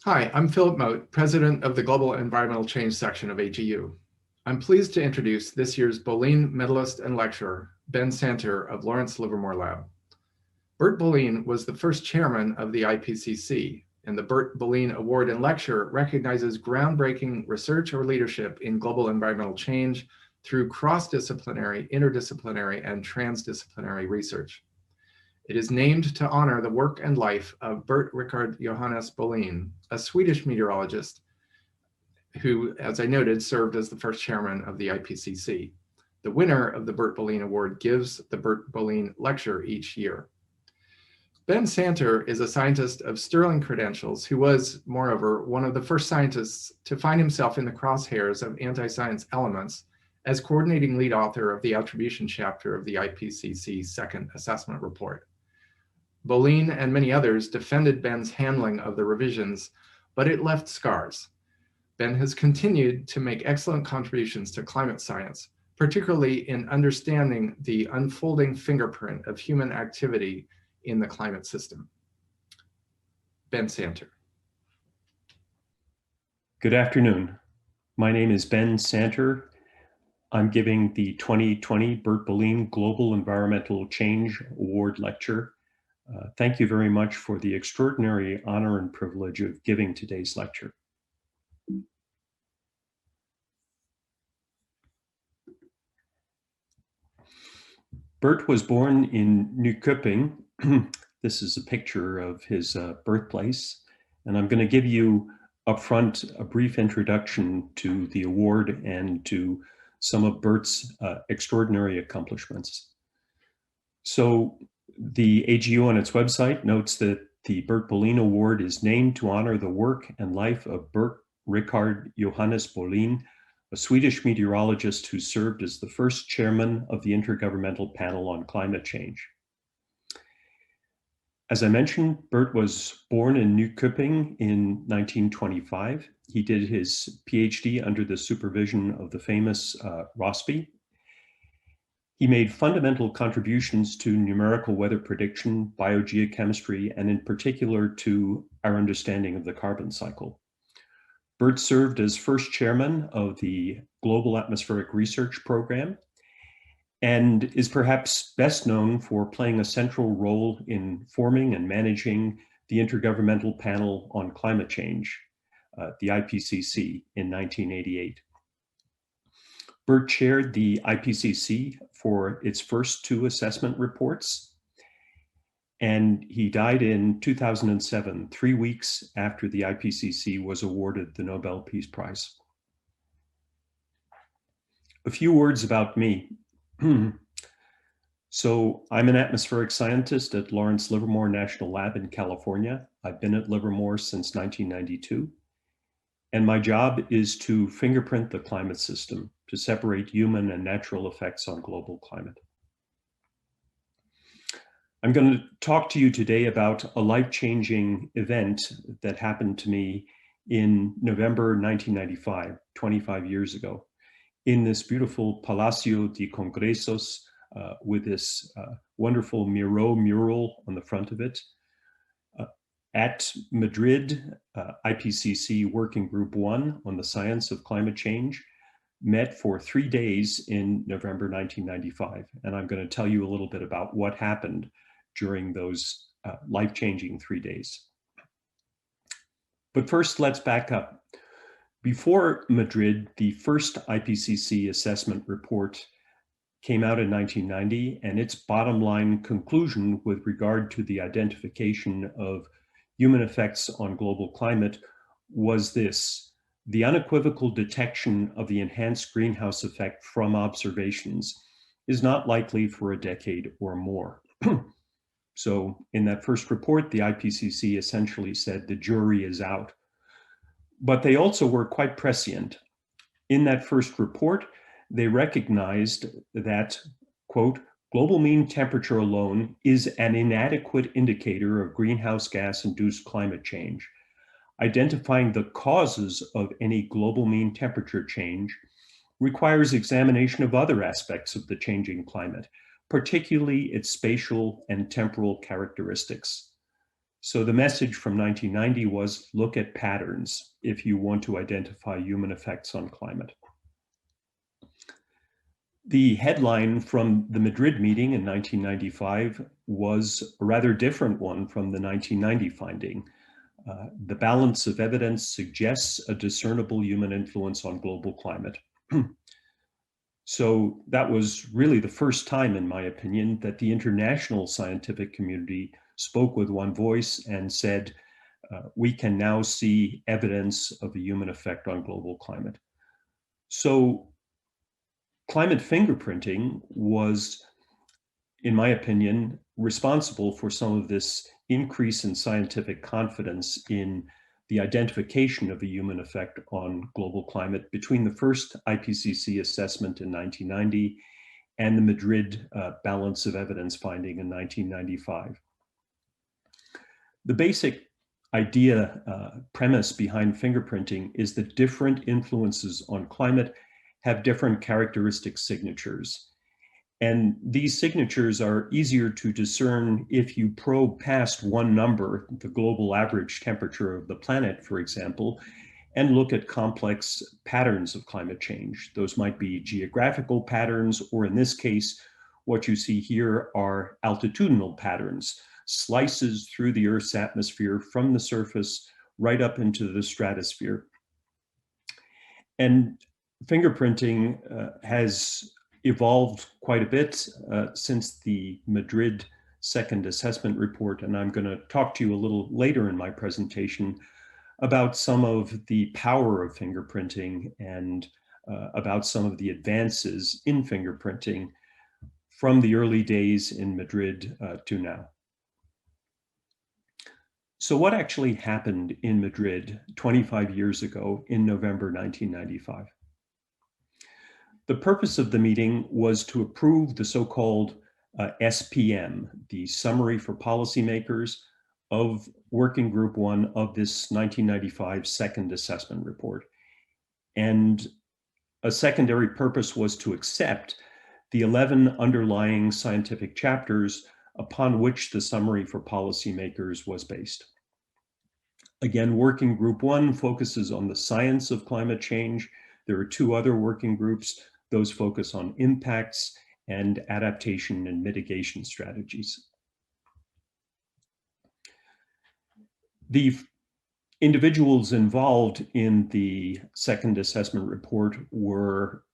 Hi, I'm Philip Moat, President of the Global Environmental Change section of AGU. I'm pleased to introduce this year's Bolin medalist and lecturer, Ben Santer of Lawrence Livermore Lab. Bert Bolin was the first chairman of the IPCC, and the Bert Bolin Award and Lecture recognizes groundbreaking research or leadership in global environmental change through cross-disciplinary, interdisciplinary, and transdisciplinary research. It is named to honor the work and life of Bert Richard Johannes Bolin, a Swedish meteorologist who, as I noted, served as the first chairman of the IPCC. The winner of the Bert Bolin Award gives the Bert Bolin Lecture each year. Ben Santer is a scientist of sterling credentials who was, moreover, one of the first scientists to find himself in the crosshairs of anti-science elements as coordinating lead author of the attribution chapter of the IPCC Second Assessment Report. Bolin and many others defended Ben's handling of the revisions, but it left scars. Ben has continued to make excellent contributions to climate science, particularly in understanding the unfolding fingerprint of human activity in the climate system. Ben Santer. Good afternoon. My name is Ben Santer. I'm giving the 2020 Bert Bolin Global Environmental Change Award Lecture. Thank you very much for the extraordinary honor and privilege of giving today's lecture. Bert was born in Nyköping. This is a picture of his birthplace, and I'm going to give you up front a brief introduction to the award and to some of Bert's extraordinary accomplishments. So the AGU on its website notes that the Bert Bolin Award is named to honor the work and life of Bert Richard Johannes Bolin, a Swedish meteorologist who served as the first chairman of the Intergovernmental Panel on Climate Change. As I mentioned, Bert was born in Nyköping in 1925. He did his PhD under the supervision of the famous Rossby. He made fundamental contributions to numerical weather prediction, biogeochemistry, and in particular to our understanding of the carbon cycle. Bert served as first chairman of the Global Atmospheric Research Program and is perhaps best known for playing a central role in forming and managing the Intergovernmental Panel on Climate Change, the IPCC, in 1988. Bert chaired the IPCC for its first two assessment reports, and he died in 2007, 3 weeks after the IPCC was awarded the Nobel Peace Prize. A few words about me. So I'm an atmospheric scientist at Lawrence Livermore National Lab in California. I've been at Livermore since 1992. And my job is to fingerprint the climate system to separate human and natural effects on global climate. I'm going to talk to you today about a life-changing event that happened to me in November 1995, 25 years ago, in this beautiful Palacio de Congresos with this wonderful Miro mural on the front of it. At Madrid, IPCC Working Group 1 on the Science of Climate Change met for 3 days in November 1995. And I'm going to tell you a little bit about what happened during those life-changing 3 days. But first, let's back up. Before Madrid, the first IPCC assessment report came out in 1990, and its bottom line conclusion with regard to the identification of human effects on global climate was this: the unequivocal detection of the enhanced greenhouse effect from observations is not likely for a decade or more. So in that first report, the IPCC essentially said the jury is out. But they also were quite prescient. In that first report, they recognized that, quote, global mean temperature alone is an inadequate indicator of greenhouse gas-induced climate change. Identifying the causes of any global mean temperature change requires examination of other aspects of the changing climate, particularly its spatial and temporal characteristics. So the message from 1990 was, look at patterns if you want to identify human effects on climate. The headline from the Madrid meeting in 1995 was a rather different one from the 1990 finding. The balance of evidence suggests a discernible human influence on global climate. So that was really the first time, in my opinion, that the international scientific community spoke with one voice and said, we can now see evidence of a human effect on global climate. So climate fingerprinting was, in my opinion, responsible for some of this increase in scientific confidence in the identification of a human effect on global climate between the first IPCC assessment in 1990 and the Madrid balance of evidence finding in 1995. The basic idea, premise behind fingerprinting is that different influences on climate have different characteristic signatures. And these signatures are easier to discern if you probe past one number, the global average temperature of the planet, for example, and look at complex patterns of climate change. Those might be geographical patterns, or in this case, what you see here are altitudinal patterns, slices through the Earth's atmosphere from the surface right up into the stratosphere. And fingerprinting has evolved quite a bit since the Madrid Second Assessment Report, and I'm going to talk to you a little later in my presentation about some of the power of fingerprinting and about some of the advances in fingerprinting from the early days in Madrid to now. So what actually happened in Madrid 25 years ago in November 1995? The purpose of the meeting was to approve the so-called SPM, the Summary for Policymakers of Working Group 1 of this 1995 Second Assessment Report. And a secondary purpose was to accept the 11 underlying scientific chapters upon which the Summary for Policymakers was based. Again, Working Group 1 focuses on the science of climate change. There are two other working groups. Those focus on impacts and adaptation and mitigation strategies. The individuals involved in the Second Assessment Report were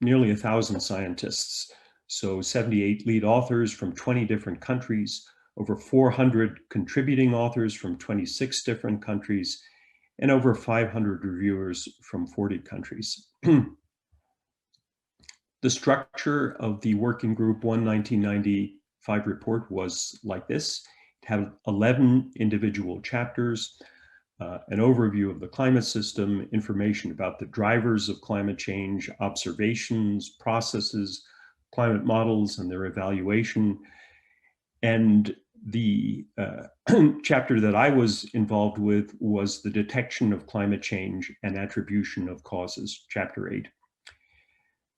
nearly 1,000 scientists. So 78 lead authors from 20 different countries, over 400 contributing authors from 26 different countries, and over 500 reviewers from 40 countries. The structure of the Working Group 1 1995 report was like this. It had 11 individual chapters, an overview of the climate system, information about the drivers of climate change, observations, processes, climate models, and their evaluation. And the chapter that I was involved with was the detection of climate change and attribution of causes, chapter 8.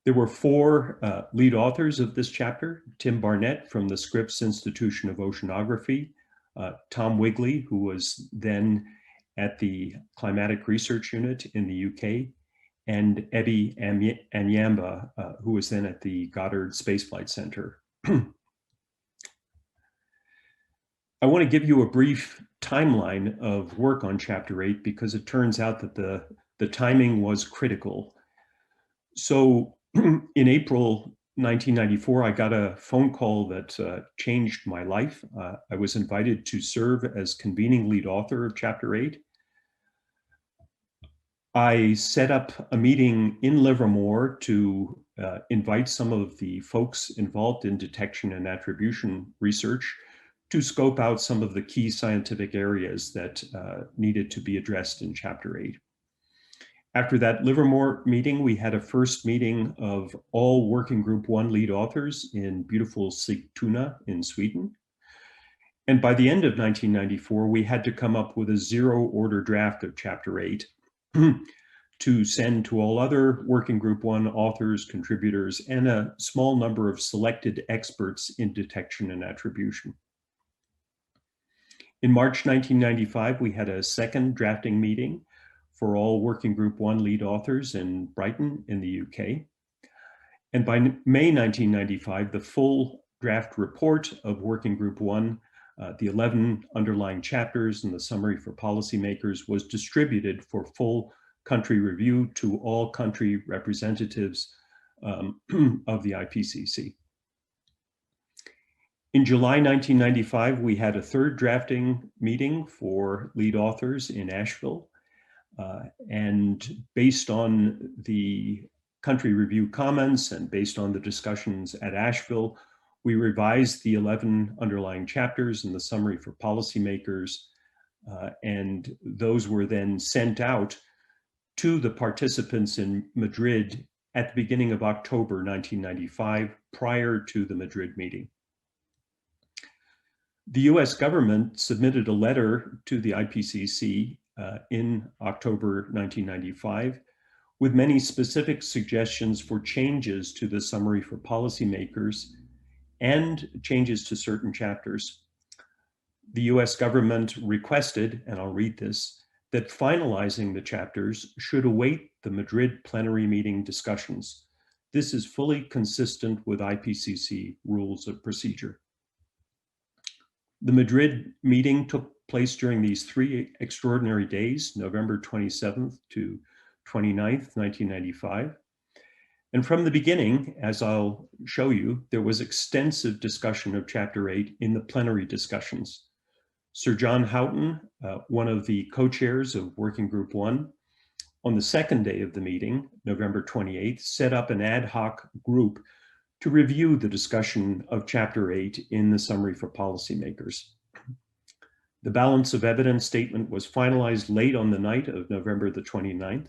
There were 4 lead authors of this chapter: Tim Barnett from the Scripps Institution of Oceanography, Tom Wigley, who was then at the Climatic Research Unit in the UK, and Ebi Anyamba, who was then at the Goddard Space Flight Center. I want to give you a brief timeline of work on chapter 8 because it turns out that the timing was critical. So in April 1994, I got a phone call that changed my life. I was invited to serve as convening lead author of Chapter 8. I set up a meeting in Livermore to invite some of the folks involved in detection and attribution research to scope out some of the key scientific areas that needed to be addressed in Chapter 8. After that Livermore meeting, we had a first meeting of all Working Group 1 lead authors in beautiful Sigtuna in Sweden. And by the end of 1994, we had to come up with a zero-order draft of Chapter 8 to send to all other Working Group 1 authors, contributors, and a small number of selected experts in detection and attribution. In March 1995, we had a second drafting meeting for all Working Group 1 lead authors in Brighton in the UK. And by May 1995, the full draft report of Working Group 1, the 11 underlying chapters and the summary for policymakers, was distributed for full country review to all country representatives of the IPCC. In July 1995, we had a third drafting meeting for lead authors in Asheville. And based on the country review comments and based on the discussions at Asheville, we revised the 11 underlying chapters and the summary for policymakers. And those were then sent out to the participants in Madrid at the beginning of October 1995, prior to the Madrid meeting. The US government submitted a letter to the IPCC in October 1995 with many specific suggestions for changes to the summary for policymakers and changes to certain chapters. The US government requested, and I'll read this, that finalizing the chapters should await the Madrid plenary meeting discussions. This is fully consistent with IPCC rules of procedure. The Madrid meeting took place during these 3 extraordinary days, November 27th to 29th, 1995. And from the beginning, as I'll show you, there was extensive discussion of Chapter 8 in the plenary discussions. Sir John Houghton, one of the co-chairs of Working Group 1, on the second day of the meeting, November 28th, set up an ad hoc group to review the discussion of Chapter 8 in the summary for policymakers. The balance of evidence statement was finalized late on the night of November the 29th.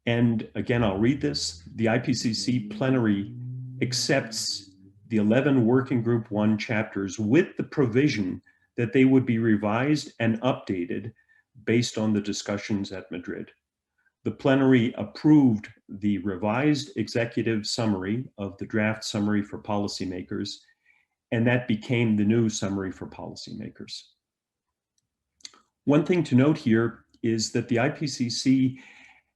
And again, I'll read this. The IPCC plenary accepts the 11 Working Group 1 chapters with the provision that they would be revised and updated based on the discussions at Madrid. The plenary approved the revised executive summary of the draft summary for policymakers, and that became the new summary for policymakers. One thing to note here is that the IPCC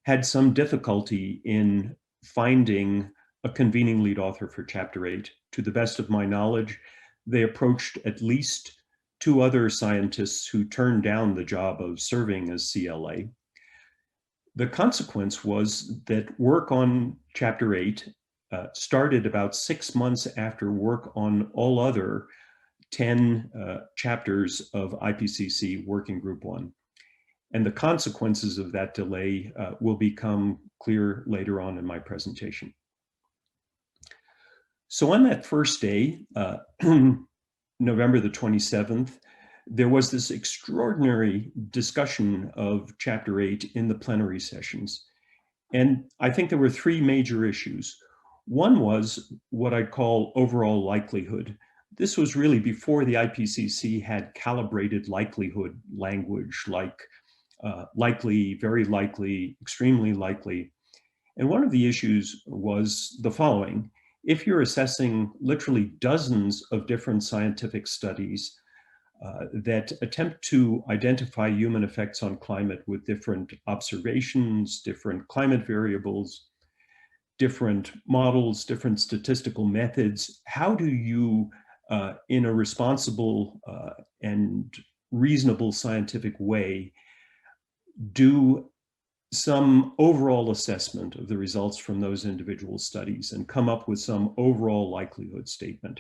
had some difficulty in finding a convening lead author for Chapter 8. To the best of my knowledge, they approached at least 2 other scientists who turned down the job of serving as CLA. The consequence was that work on Chapter 8 started about 6 months after work on all other 10 chapters of IPCC Working Group 1. And the consequences of that delay will become clear later on in my presentation. So on that first day, November the 27th, there was this extraordinary discussion of Chapter 8 in the plenary sessions. And I think there were 3 major issues. One was what I'd call overall likelihood. This was really before the IPCC had calibrated likelihood language like likely, very likely, extremely likely. And one of the issues was the following. If you're assessing literally dozens of different scientific studies that attempt to identify human effects on climate with different observations, different climate variables, different models, different statistical methods, how do you, in a responsible and reasonable scientific way, do some overall assessment of the results from those individual studies and come up with some overall likelihood statement?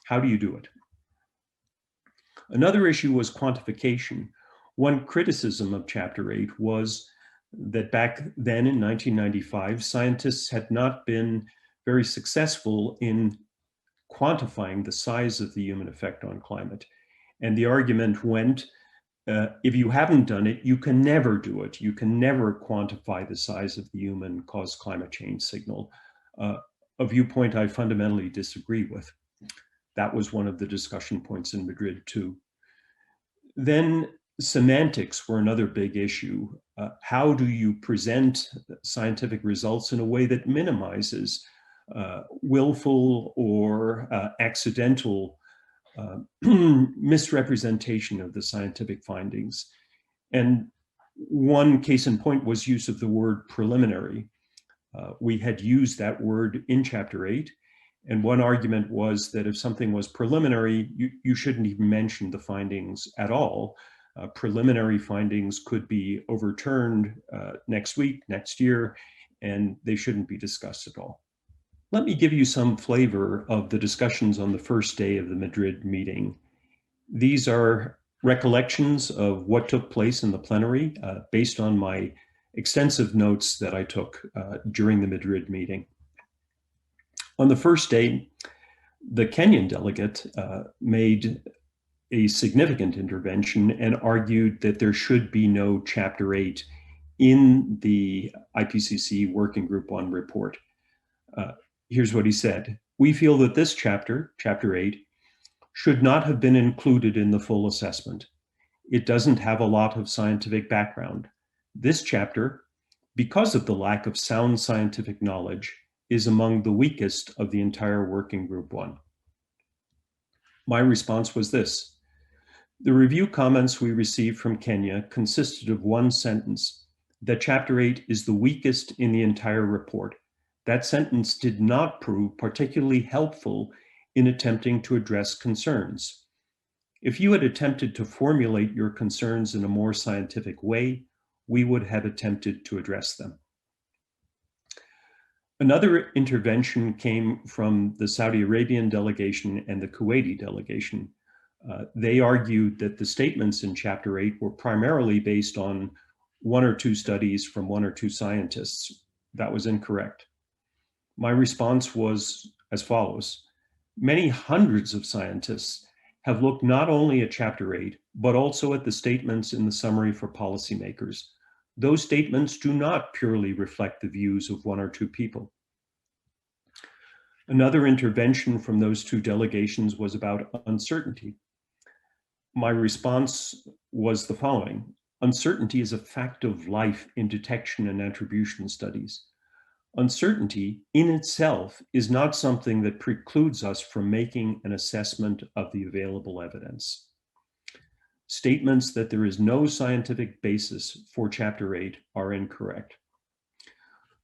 How do you do it? Another issue was quantification. One criticism of Chapter 8 was that back then in 1995, scientists had not been very successful in quantifying the size of the human effect on climate. And the argument went, if you haven't done it, you can never do it. You can never quantify the size of the human caused climate change signal. A viewpoint I fundamentally disagree with. That was one of the discussion points in Madrid too. Then semantics were another big issue. How do you present scientific results in a way that minimizes willful or accidental misrepresentation of the scientific findings. And one case in point was use of the word preliminary. We had used that word in Chapter 8, and one argument was that if something was preliminary, you shouldn't even mention the findings at all. Preliminary findings could be overturned next week, next year, and they shouldn't be discussed at all. Let me give you some flavor of the discussions on the first day of the Madrid meeting. These are recollections of what took place in the plenary based on my extensive notes that I took during the Madrid meeting. On the first day, the Kenyan delegate made a significant intervention and argued that there should be no Chapter 8 in the IPCC Working Group 1 report. Here's what he said. We feel that this chapter, Chapter 8, should not have been included in the full assessment. It doesn't have a lot of scientific background. This chapter, because of the lack of sound scientific knowledge, is among the weakest of the entire Working Group 1. My response was this. The review comments we received from Kenya consisted of one sentence, that Chapter 8 is the weakest in the entire report. That sentence did not prove particularly helpful in attempting to address concerns. If you had attempted to formulate your concerns in a more scientific way, we would have attempted to address them. Another intervention came from the Saudi Arabian delegation and the Kuwaiti delegation. They argued that the statements in Chapter 8 were primarily based on one or two studies from one or two scientists. That was incorrect. My response was as follows. Many hundreds of scientists have looked not only at Chapter 8, but also at the statements in the summary for policymakers. Those statements do not purely reflect the views of one or two people. Another intervention from those two delegations was about uncertainty. My response was the following. Uncertainty is a fact of life in detection and attribution studies. Uncertainty in itself is not something that precludes us from making an assessment of the available evidence. Statements that there is no scientific basis for Chapter 8 are incorrect.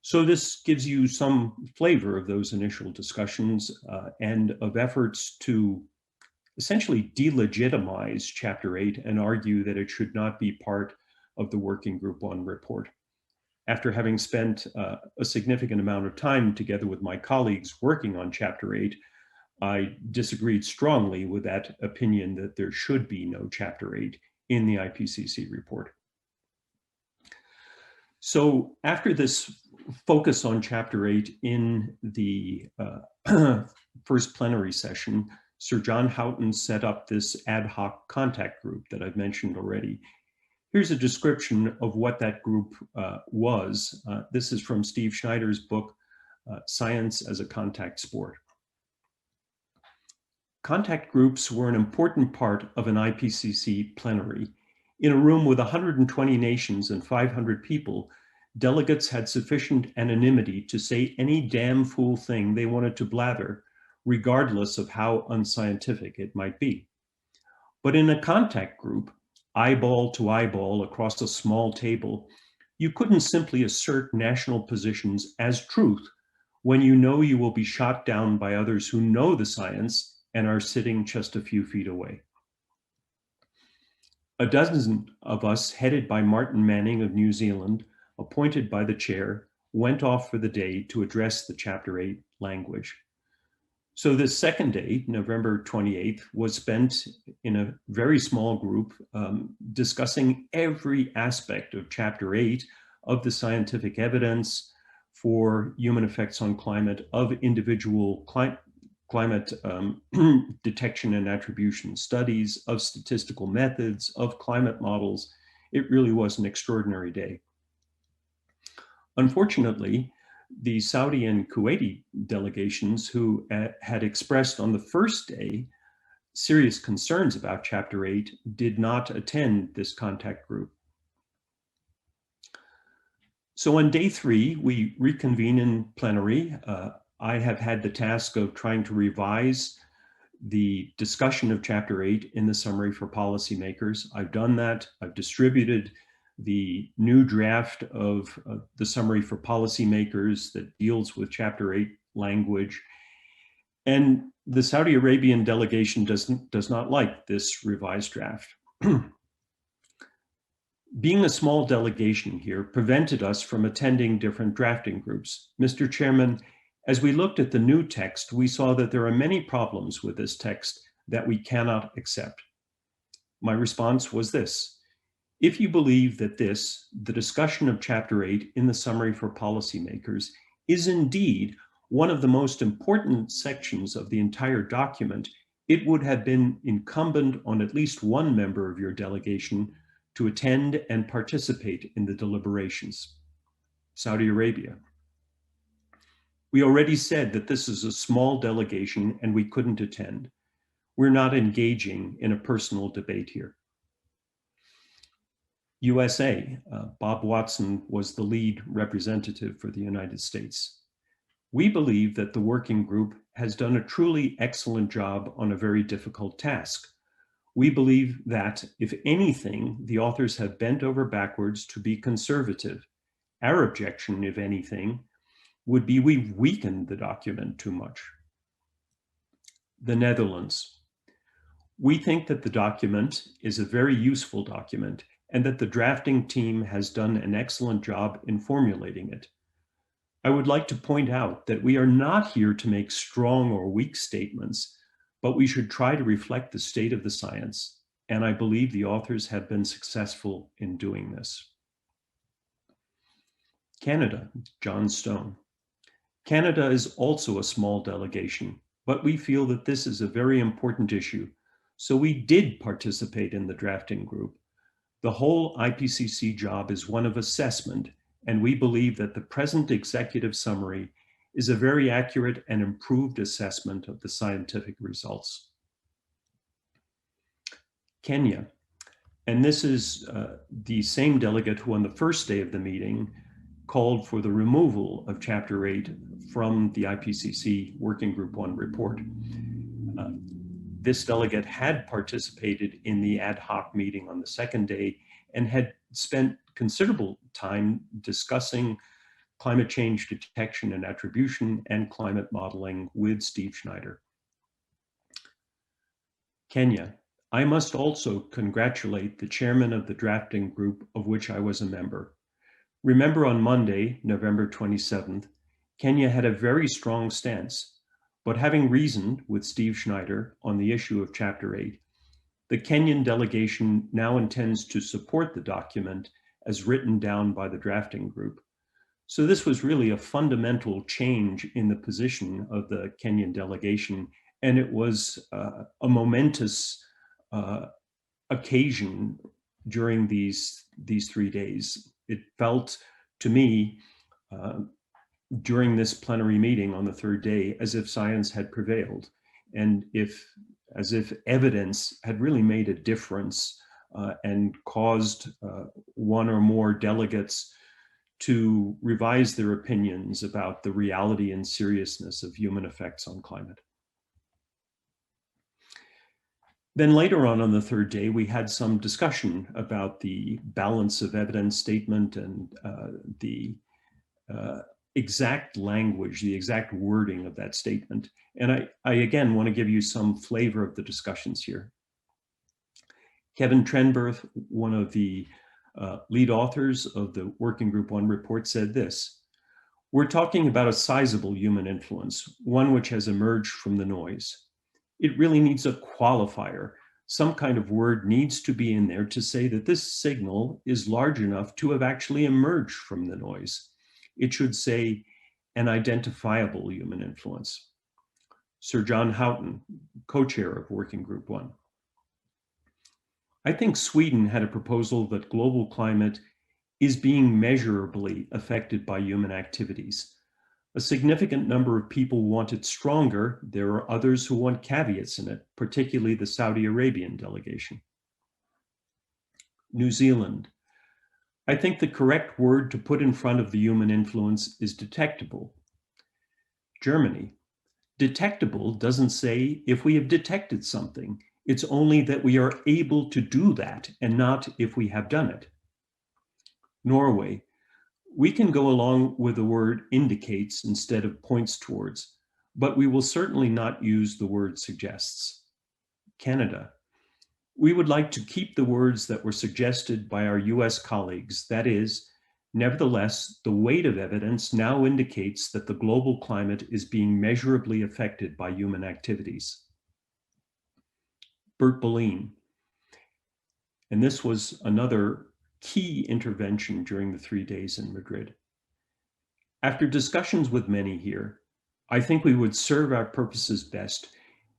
So this gives you some flavor of those initial discussions and of efforts to essentially delegitimize Chapter 8 and argue that it should not be part of the Working Group 1 report. After having spent a significant amount of time together with my colleagues working on Chapter 8, I disagreed strongly with that opinion that there should be no Chapter 8 in the IPCC report. So after this focus on Chapter 8 in the first plenary session, Sir John Houghton set up this ad hoc contact group that I've mentioned already. Here's a description of what that group was. This is from Steve Schneider's book, Science as a Contact Sport. Contact groups were an important part of an IPCC plenary. In a room with 120 nations and 500 people, delegates had sufficient anonymity to say any damn fool thing they wanted to blather, regardless of how unscientific it might be. But in a contact group, eyeball to eyeball across a small table, you couldn't simply assert national positions as truth when you know you will be shot down by others who know the science and are sitting just a few feet away. A dozen of us, headed by Martin Manning of New Zealand, appointed by the chair, went off for the day to address the Chapter 8 language. So this second day, November 28th, was spent in a very small group discussing every aspect of Chapter 8 of the scientific evidence for human effects on climate, of individual climate detection and attribution studies, of statistical methods, of climate models. It really was an extraordinary day. Unfortunately, the Saudi and Kuwaiti delegations who had expressed on the first day serious concerns about Chapter 8 did not attend this contact group. So on day 3, we reconvene in plenary. I have had the task of trying to revise the discussion of Chapter 8 in the summary for policymakers. I've done that. I've distributed the new draft of the summary for policymakers that deals with Chapter 8 language. And the Saudi Arabian delegation does not like this revised draft. Being a small delegation here prevented us from attending different drafting groups. Mr. Chairman, as we looked at the new text, we saw that there are many problems with this text that we cannot accept. My response was this: if you believe that the discussion of Chapter 8 in the summary for policymakers, is indeed one of the most important sections of the entire document, it would have been incumbent on at least one member of your delegation to attend and participate in the deliberations. Saudi Arabia. We already said that this is a small delegation and we couldn't attend. We're not engaging in a personal debate here. USA, Bob Watson was the lead representative for the United States. We believe that the working group has done a truly excellent job on a very difficult task. We believe that, if anything, the authors have bent over backwards to be conservative. Our objection, if anything, would be we've weakened the document too much. The Netherlands. We think that the document is a very useful document and that the drafting team has done an excellent job in formulating it. I would like to point out that we are not here to make strong or weak statements, but we should try to reflect the state of the science, and I believe the authors have been successful in doing this. Canada, John Stone. Canada is also a small delegation, but we feel that this is a very important issue, so we did participate in the drafting group. The whole IPCC job is one of assessment, and we believe that the present executive summary is a very accurate and improved assessment of the scientific results. Kenya, and this is the same delegate who on the first day of the meeting called for the removal of Chapter 8 from the IPCC Working Group 1 report. This delegate had participated in the ad hoc meeting on the second day and had spent considerable time discussing climate change detection and attribution and climate modeling with Steve Schneider. Kenya. I must also congratulate the chairman of the drafting group of which I was a member. Remember, on Monday, November 27th, Kenya had a very strong stance, but having reasoned with Steve Schneider on the issue of Chapter 8, the Kenyan delegation now intends to support the document as written down by the drafting group. So this was really a fundamental change in the position of the Kenyan delegation, and it was a momentous occasion during these 3 days. It felt to me during this plenary meeting on the third day as if science had prevailed, and as if evidence had really made a difference and caused one or more delegates to revise their opinions about the reality and seriousness of human effects on climate. Then later on the third day, we had some discussion about the balance of evidence statement and the exact language, the exact wording of that statement. And I again want to give you some flavor of the discussions here. Kevin Trenberth, one of the lead authors of the Working Group 1 report, said this: "We're talking about a sizable human influence, one which has emerged from the noise. It really needs a qualifier. Some kind of word needs to be in there to say that this signal is large enough to have actually emerged from the noise. It should say an identifiable human influence." Sir John Houghton, co-chair of Working Group 1. I think Sweden had a proposal that global climate is being measurably affected by human activities. A significant number of people want it stronger. There are others who want caveats in it, particularly the Saudi Arabian delegation. New Zealand. I think the correct word to put in front of the human influence is detectable. Germany. Detectable doesn't say if we have detected something. It's only that we are able to do that and not if we have done it. Norway, we can go along with the word indicates instead of points towards, but we will certainly not use the word suggests. Canada, we would like to keep the words that were suggested by our US colleagues. That is, nevertheless, the weight of evidence now indicates that the global climate is being measurably affected by human activities. Bert Bolin, and this was another key intervention during the 3 days in Madrid. After discussions with many here, I think we would serve our purposes best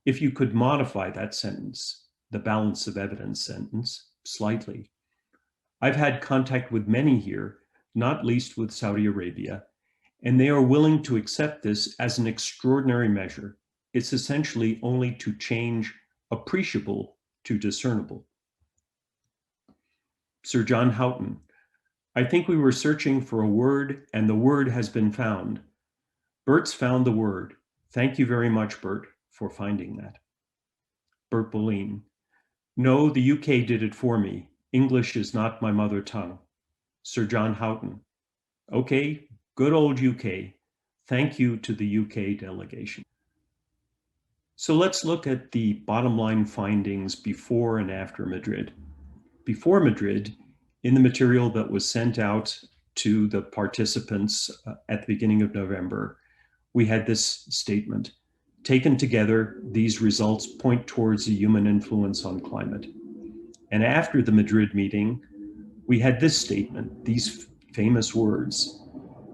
if you could modify that sentence, the balance of evidence sentence, slightly. I've had contact with many here, not least with Saudi Arabia, and they are willing to accept this as an extraordinary measure. It's essentially only to change appreciable to discernible. Sir John Houghton, I think we were searching for a word and the word has been found. Bert's found the word. Thank you very much, Bert, for finding that. Bert Bolin, no, the UK did it for me. English is not my mother tongue. Sir John Houghton, okay, good old UK. Thank you to the UK delegation. So let's look at the bottom line findings before and after Madrid. Before Madrid, in the material that was sent out to the participants at the beginning of November, we had this statement. Taken together, these results point towards a human influence on climate. And after the Madrid meeting, we had this statement, these famous words.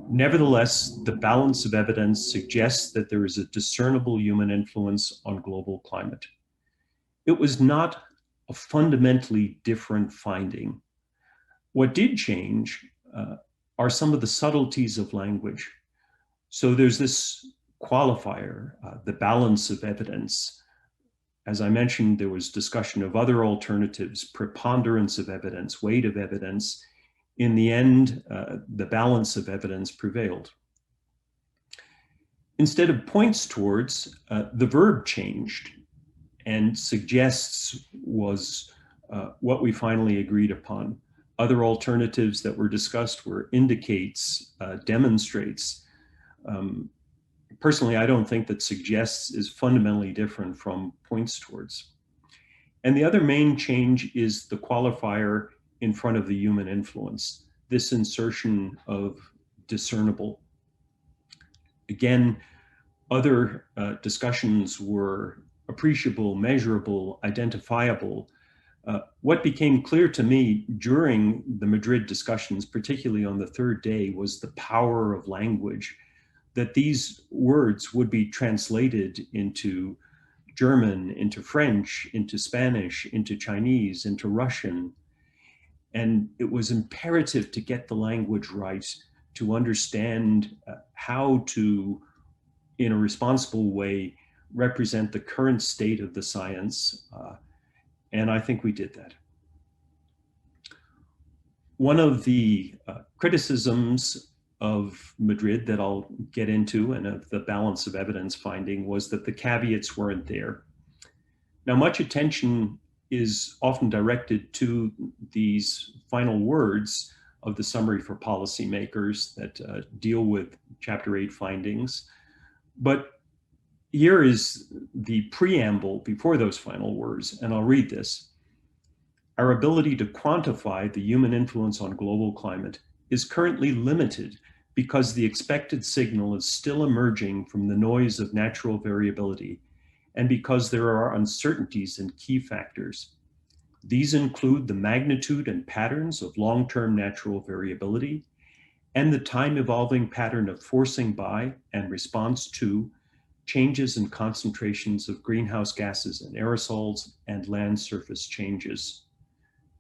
Nevertheless, the balance of evidence suggests that there is a discernible human influence on global climate. It was not a fundamentally different finding. What did change are some of the subtleties of language. So there's this qualifier, the balance of evidence. As I mentioned, there was discussion of other alternatives, preponderance of evidence, weight of evidence. In the end, the balance of evidence prevailed. Instead of points towards, the verb changed, and suggests was what we finally agreed upon. Other alternatives that were discussed were indicates, demonstrates. Personally, I don't think that suggests is fundamentally different from points towards. And the other main change is the qualifier in front of the human influence, this insertion of discernible. Again, other discussions were appreciable, measurable, identifiable. What became clear to me during the Madrid discussions, particularly on the third day, was the power of language, that these words would be translated into German, into French, into Spanish, into Chinese, into Russian. And it was imperative to get the language right, to understand how to, in a responsible way, represent the current state of the science. And I think we did that. One of the criticisms of Madrid that I'll get into and of the balance of evidence finding was that the caveats weren't there. Now, much attention is often directed to these final words of the summary for policymakers that deal with Chapter 8 findings. But here is the preamble before those final words, and I'll read this. Our ability to quantify the human influence on global climate is currently limited because the expected signal is still emerging from the noise of natural variability and because there are uncertainties in key factors. These include the magnitude and patterns of long-term natural variability and the time-evolving pattern of forcing by and response to changes in concentrations of greenhouse gases and aerosols and land surface changes.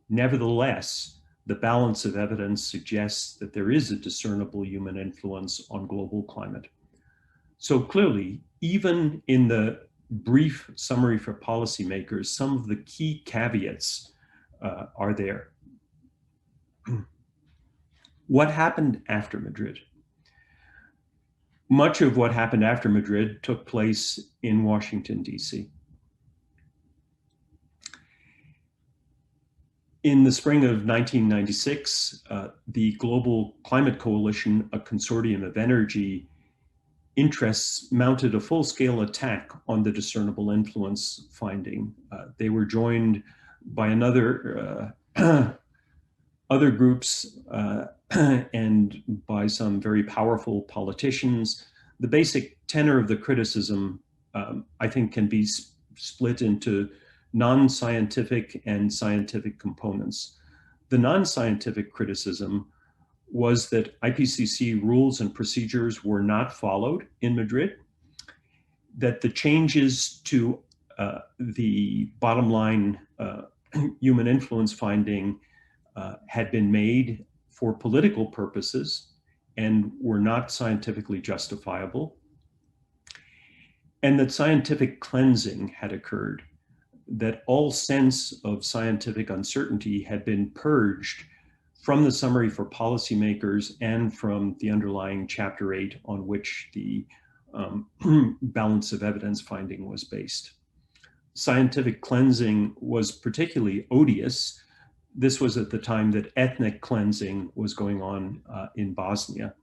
Nevertheless, the balance of evidence suggests that there is a discernible human influence on global climate. So clearly, even in the brief summary for policymakers, some of the key caveats are there. What happened after Madrid? Much of what happened after Madrid took place in Washington, D.C. In the spring of 1996, the Global Climate Coalition, a consortium of energy interests, mounted a full-scale attack on the discernible influence finding. They were joined by other groups and by some very powerful politicians. The basic tenor of the criticism, I think, can be split into non-scientific and scientific components. The non-scientific criticism was that IPCC rules and procedures were not followed in Madrid, that the changes to the bottom line human influence finding had been made for political purposes and were not scientifically justifiable, and that scientific cleansing had occurred, that all sense of scientific uncertainty had been purged from the summary for policymakers and from the underlying Chapter 8 on which the balance of evidence finding was based. Scientific cleansing was particularly odious. This was at the time that ethnic cleansing was going on in Bosnia.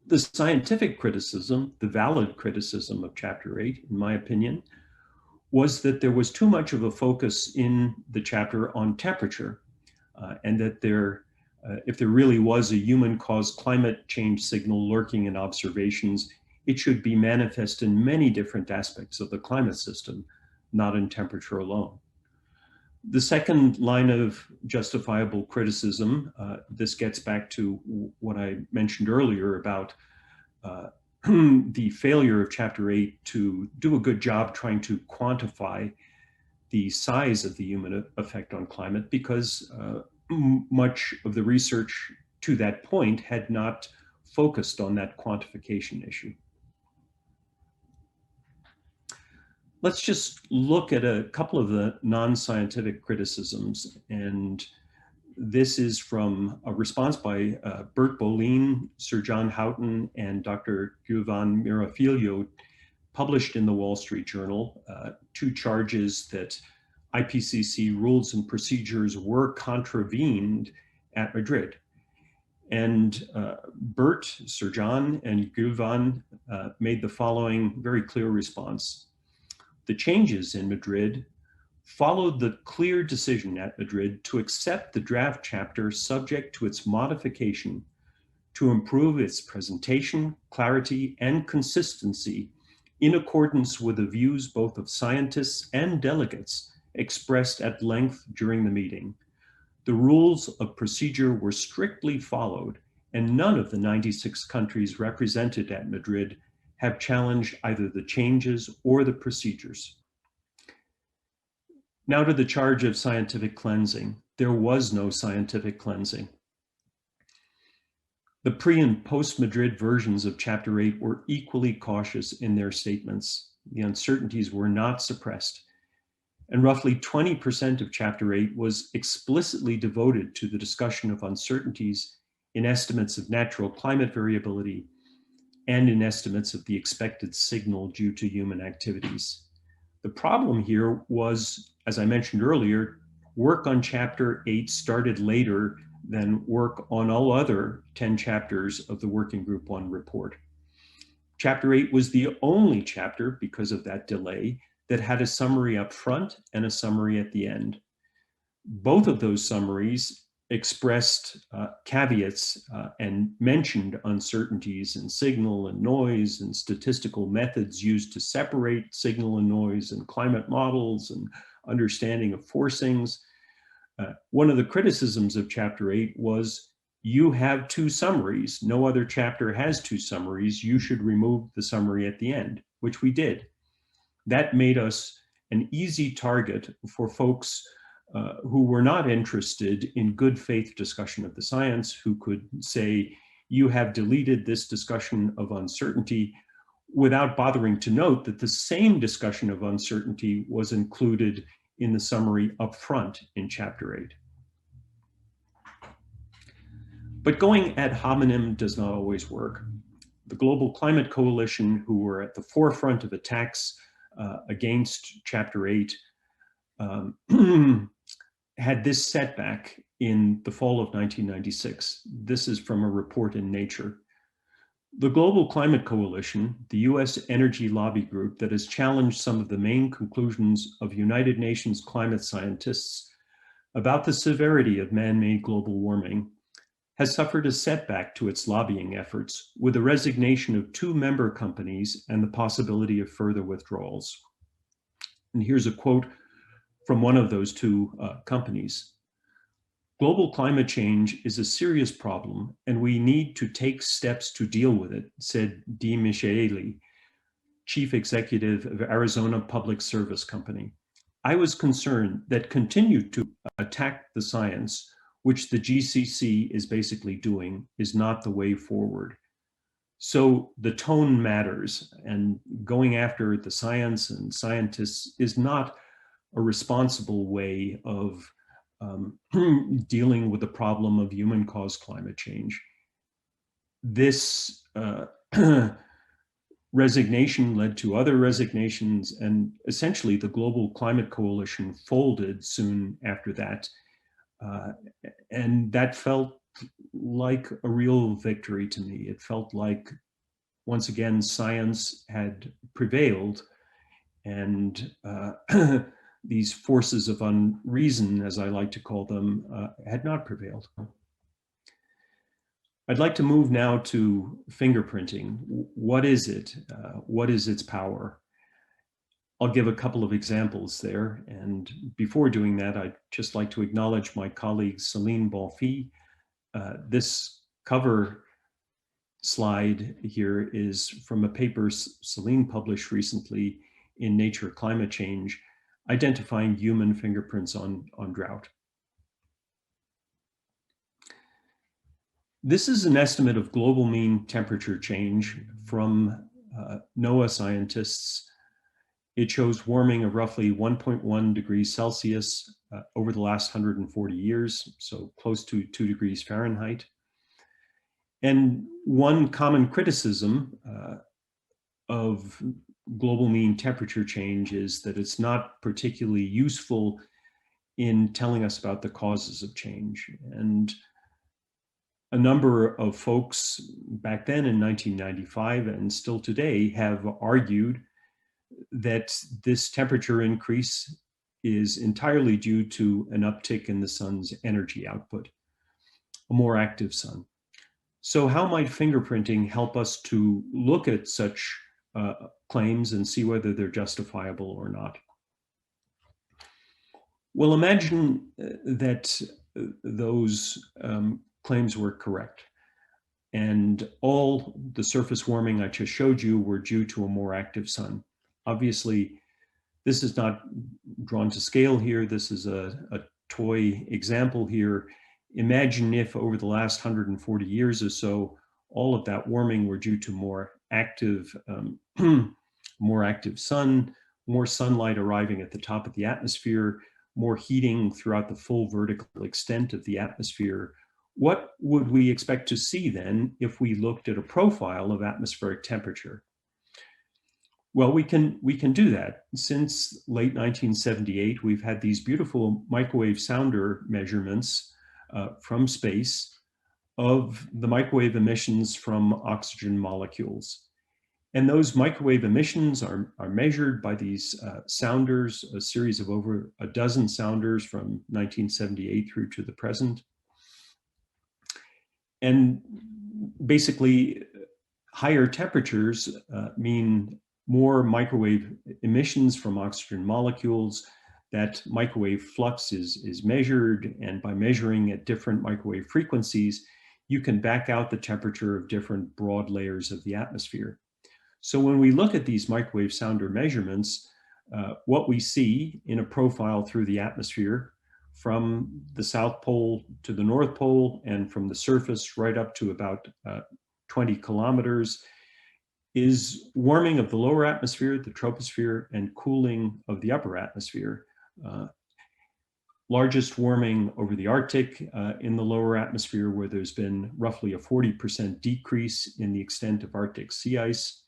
The scientific criticism, the valid criticism of Chapter 8, in my opinion, was that there was too much of a focus in the chapter on temperature, and that if there really was a human-caused climate change signal lurking in observations, it should be manifest in many different aspects of the climate system, not in temperature alone. The second line of justifiable criticism, this gets back to what I mentioned earlier about the failure of Chapter 8 to do a good job trying to quantify the size of the human effect on climate, because much of the research to that point had not focused on that quantification issue. Let's just look at a couple of the non-scientific criticisms, and this is from a response by Bert Bolin, Sir John Houghton, and Dr. Giovan Mirafiglio, published in the Wall Street Journal, two charges that IPCC rules and procedures were contravened at Madrid. And Bert, Sir John, and Giovan made the following very clear response. The changes in Madrid followed the clear decision at Madrid to accept the draft chapter subject to its modification to improve its presentation, clarity, and consistency in accordance with the views both of scientists and delegates expressed at length during the meeting. The rules of procedure were strictly followed, and none of the 96 countries represented at Madrid have challenged either the changes or the procedures. Now to the charge of scientific cleansing. There was no scientific cleansing. The pre- and post-Madrid versions of Chapter 8 were equally cautious in their statements. The uncertainties were not suppressed, and roughly 20% of Chapter 8 was explicitly devoted to the discussion of uncertainties in estimates of natural climate variability and in estimates of the expected signal due to human activities. The problem here was, as I mentioned earlier, work on Chapter 8 started later than work on all other 10 chapters of the Working Group 1 report. Chapter 8 was the only chapter, because of that delay, that had a summary up front and a summary at the end. Both of those summaries expressed caveats and mentioned uncertainties in signal and noise and statistical methods used to separate signal and noise and climate models and understanding of forcings. One of the criticisms of Chapter 8 was, you have two summaries. No other chapter has two summaries. You should remove the summary at the end, which we did. That made us an easy target for folks who were not interested in good faith discussion of the science, who could say, you have deleted this discussion of uncertainty, without bothering to note that the same discussion of uncertainty was included in the summary up front in Chapter 8. But going ad hominem does not always work. The Global Climate Coalition, who were at the forefront of attacks against Chapter 8, had this setback in the fall of 1996. This is from a report in Nature. The Global Climate Coalition, the US energy lobby group that has challenged some of the main conclusions of United Nations climate scientists about the severity of man-made global warming, has suffered a setback to its lobbying efforts with the resignation of 2 member companies and the possibility of further withdrawals. And here's a quote from one of those 2 companies. "Global climate change is a serious problem, and we need to take steps to deal with it," said Di Micheli, chief executive of Arizona Public Service Company. "I was concerned that continued to attack the science, which the GCC is basically doing, is not the way forward." So the tone matters, and going after the science and scientists is not a responsible way of dealing with the problem of human-caused climate change. This resignation led to other resignations, and essentially the Global Climate Coalition folded soon after that. And that felt like a real victory to me. It felt like, once again, science had prevailed, and these forces of unreason, as I like to call them, had not prevailed. I'd like to move now to fingerprinting. What is it? What is its power? I'll give a couple of examples there. And before doing that, I'd just like to acknowledge my colleague, Céline Bonfils. This cover slide here is from a paper Céline published recently in Nature Climate Change, identifying human fingerprints on drought. This is an estimate of global mean temperature change from NOAA scientists. It shows warming of roughly 1.1 degrees Celsius over the last 140 years, so close to 2 degrees Fahrenheit. And one common criticism of global mean temperature change is that it's not particularly useful in telling us about the causes of change. And a number of folks back then in 1995 and still today have argued that this temperature increase is entirely due to an uptick in the sun's energy output, a more active sun. So how might fingerprinting help us to look at such claims and see whether they're justifiable or not? Well, imagine that those claims were correct, and all the surface warming I just showed you were due to a more active sun. Obviously, this is not drawn to scale here. This is a toy example here. Imagine if over the last 140 years or so, all of that warming were due to more active sun, more sunlight arriving at the top of the atmosphere, more heating throughout the full vertical extent of the atmosphere. What would we expect to see then if we looked at a profile of atmospheric temperature? Well, we can do that. Since late 1978, we've had these beautiful microwave sounder measurements from space of the microwave emissions from oxygen molecules. And those microwave emissions are measured by these sounders, a series of over a dozen sounders from 1978 through to the present. And basically, higher temperatures mean more microwave emissions from oxygen molecules. That microwave flux is measured, and by measuring at different microwave frequencies, you can back out the temperature of different broad layers of the atmosphere. So when we look at these microwave sounder measurements, what we see in a profile through the atmosphere from the South Pole to the North Pole and from the surface right up to about 20 kilometers is warming of the lower atmosphere, the troposphere, and cooling of the upper atmosphere. Largest warming over the Arctic in the lower atmosphere, where there's been roughly a 40% decrease in the extent of Arctic sea ice.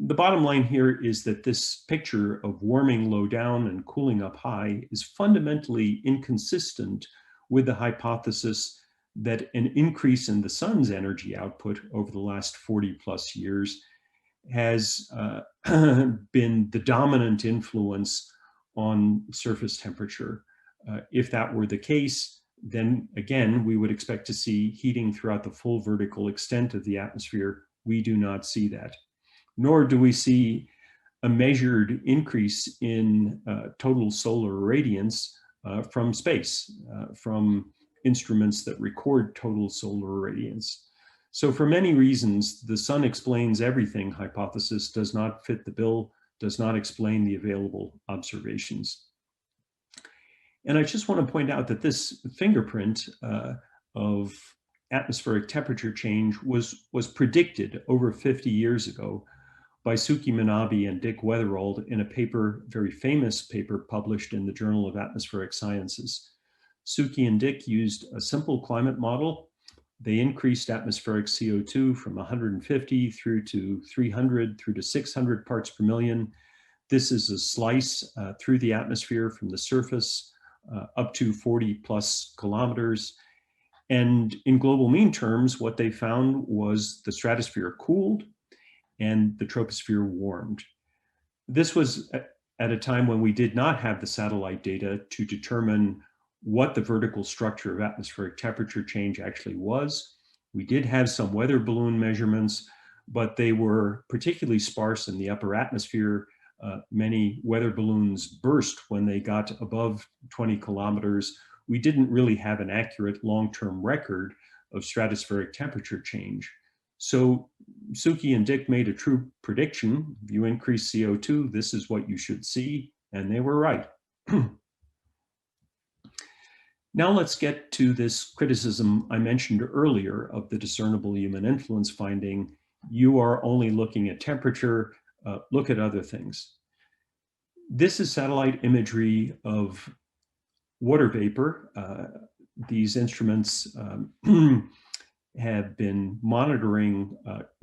The bottom line here is that this picture of warming low down and cooling up high is fundamentally inconsistent with the hypothesis that an increase in the sun's energy output over the last 40 plus years has been the dominant influence on surface temperature. If that were the case, then again, we would expect to see heating throughout the full vertical extent of the atmosphere. We do not see that. Nor do we see a measured increase in total solar irradiance from space, from instruments that record total solar irradiance. So for many reasons, the sun explains everything hypothesis does not fit the bill, does not explain the available observations. And I just want to point out that this fingerprint of atmospheric temperature change was predicted over 50 years ago by Suki Manabe and Dick Weatherald in a paper, very famous paper published in the Journal of Atmospheric Sciences. Suki and Dick used a simple climate model. They increased atmospheric CO2 from 150 through to 300 through to 600 parts per million. This is a slice through the atmosphere from the surface up to 40 plus kilometers. And in global mean terms, what they found was the stratosphere cooled and the troposphere warmed. This was at a time when we did not have the satellite data to determine what the vertical structure of atmospheric temperature change actually was. We did have some weather balloon measurements, but they were particularly sparse in the upper atmosphere. Many weather balloons burst when they got above 20 kilometers. We didn't really have an accurate long-term record of stratospheric temperature change. So Suki and Dick made a true prediction. If you increase CO2, this is what you should see, and they were right. Now let's get to this criticism I mentioned earlier of the discernible human influence finding. You are only looking at temperature, look at other things. This is satellite imagery of water vapor. These instruments have been monitoring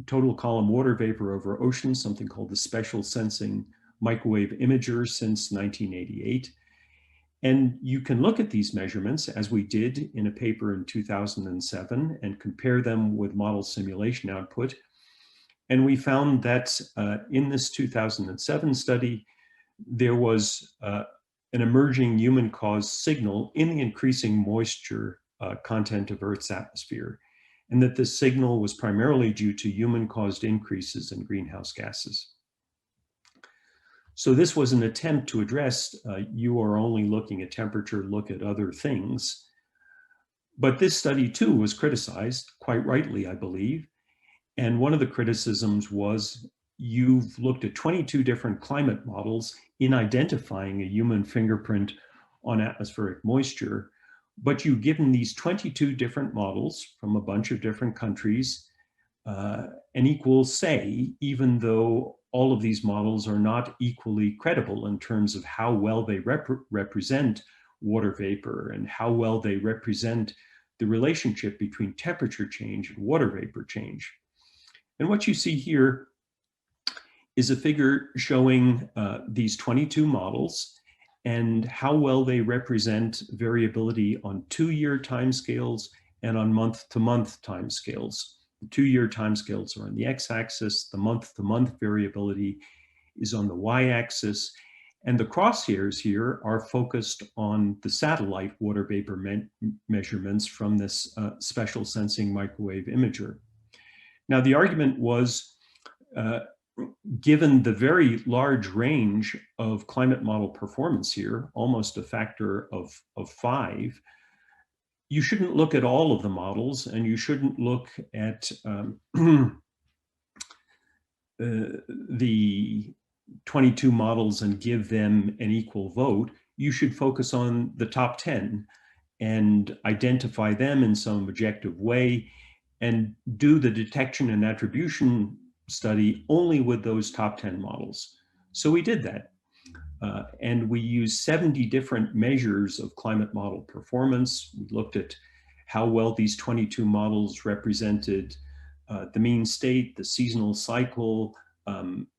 total column water vapor over oceans, something called the Special Sensing Microwave Imager, since 1988. And you can look at these measurements, as we did in a paper in 2007, and compare them with model simulation output. And we found that in this 2007 study, there was an emerging human-caused signal in the increasing moisture content of Earth's atmosphere, and that this signal was primarily due to human-caused increases in greenhouse gases. So this was an attempt to address, you are only looking at temperature, look at other things. But this study too was criticized, quite rightly, I believe. And one of the criticisms was, you've looked at 22 different climate models in identifying a human fingerprint on atmospheric moisture, but you've given these 22 different models from a bunch of different countries an equal say, even though all of these models are not equally credible in terms of how well they represent water vapor and how well they represent the relationship between temperature change and water vapor change. And what you see here is a figure showing these 22 models and how well they represent variability on 2-year timescales and on month-to-month timescales. The 2-year timescales are on the x-axis, the month-to-month variability is on the y-axis, and the crosshairs here are focused on the satellite water vapor measurements from this special sensing microwave imager. Now, the argument was, given the very large range of climate model performance here, almost a factor of 5, you shouldn't look at all of the models, and you shouldn't look at the 22 models and give them an equal vote. You should focus on the top 10 and identify them in some objective way and do the detection and attribution study only with those top 10 models. So we did that. And we used 70 different measures of climate model performance. We looked at how well these 22 models represented the mean state, the seasonal cycle,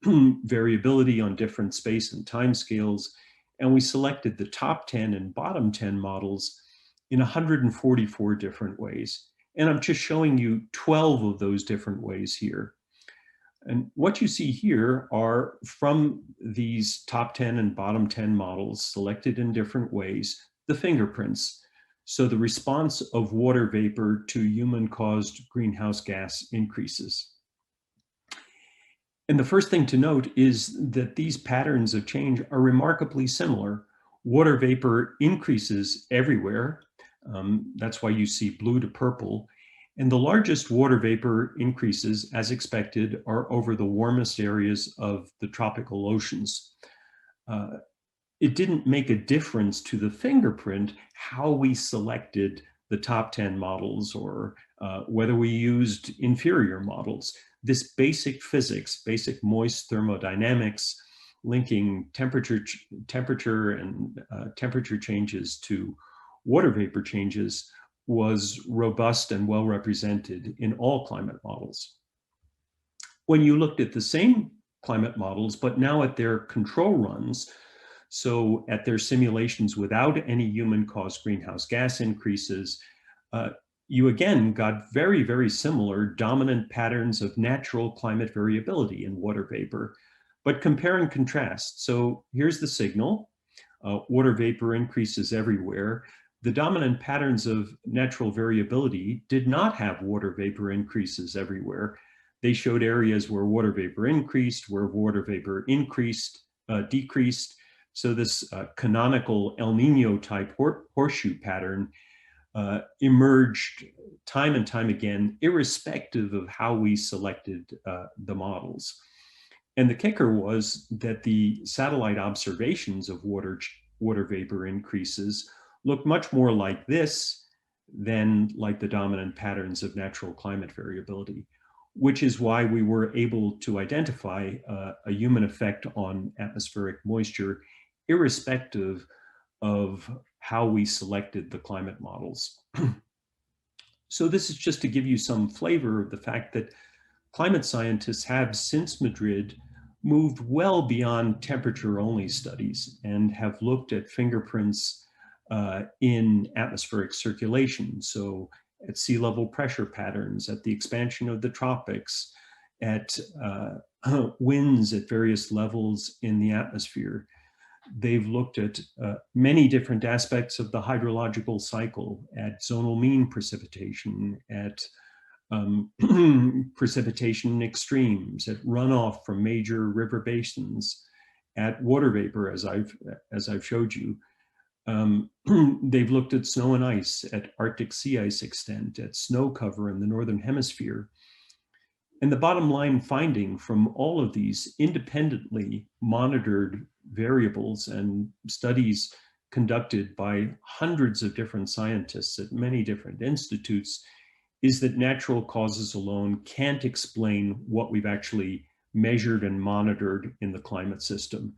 variability on different space and time scales. And we selected the top 10 and bottom 10 models in 144 different ways. And I'm just showing you 12 of those different ways here. And what you see here are from these top 10 and bottom 10 models selected in different ways, the fingerprints. So the response of water vapor to human-caused greenhouse gas increases. And the first thing to note is that these patterns of change are remarkably similar. Water vapor increases everywhere. That's why you see blue to purple. And the largest water vapor increases, as expected, are over the warmest areas of the tropical oceans. It didn't make a difference to the fingerprint how we selected the top 10 models or whether we used inferior models. This basic physics, basic moist thermodynamics, linking temperature and temperature changes to water vapor changes was robust and well represented in all climate models. When you looked at the same climate models, but now at their control runs, so at their simulations without any human-caused greenhouse gas increases, you again got very, very similar dominant patterns of natural climate variability in water vapor, but compare and contrast. So here's the signal. Water vapor increases everywhere. The dominant patterns of natural variability did not have water vapor increases everywhere. They showed areas where water vapor increased, where water vapor decreased. So this canonical El Nino type horseshoe pattern emerged time and time again, irrespective of how we selected the models. And the kicker was that the satellite observations of water vapor increases look much more like this than like the dominant patterns of natural climate variability, which is why we were able to identify a human effect on atmospheric moisture, irrespective of how we selected the climate models. So this is just to give you some flavor of the fact that climate scientists have, since Madrid, moved well beyond temperature-only studies and have looked at fingerprints in atmospheric circulation. So at sea level pressure patterns, at the expansion of the tropics, at winds at various levels in the atmosphere. They've looked at many different aspects of the hydrological cycle, at zonal mean precipitation, at precipitation extremes, at runoff from major river basins, at water vapor, as I've showed you. They've looked at snow and ice, at Arctic sea ice extent, at snow cover in the Northern Hemisphere. And the bottom line finding from all of these independently monitored variables and studies conducted by hundreds of different scientists at many different institutes is that natural causes alone can't explain what we've actually measured and monitored in the climate system.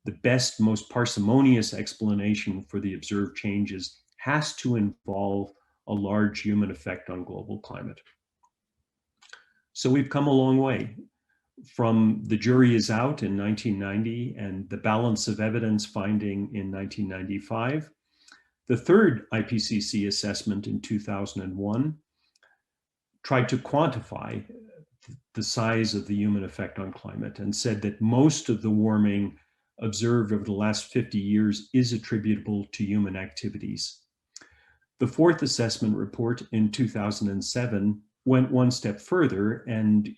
The best, most parsimonious explanation for the observed changes has to involve a large human effect on global climate. So we've come a long way from the jury is out in 1990 and the balance of evidence finding in 1995. The third IPCC assessment in 2001 tried to quantify the size of the human effect on climate and said that most of the warming observed over the last 50 years is attributable to human activities. The fourth assessment report in 2007 went one step further and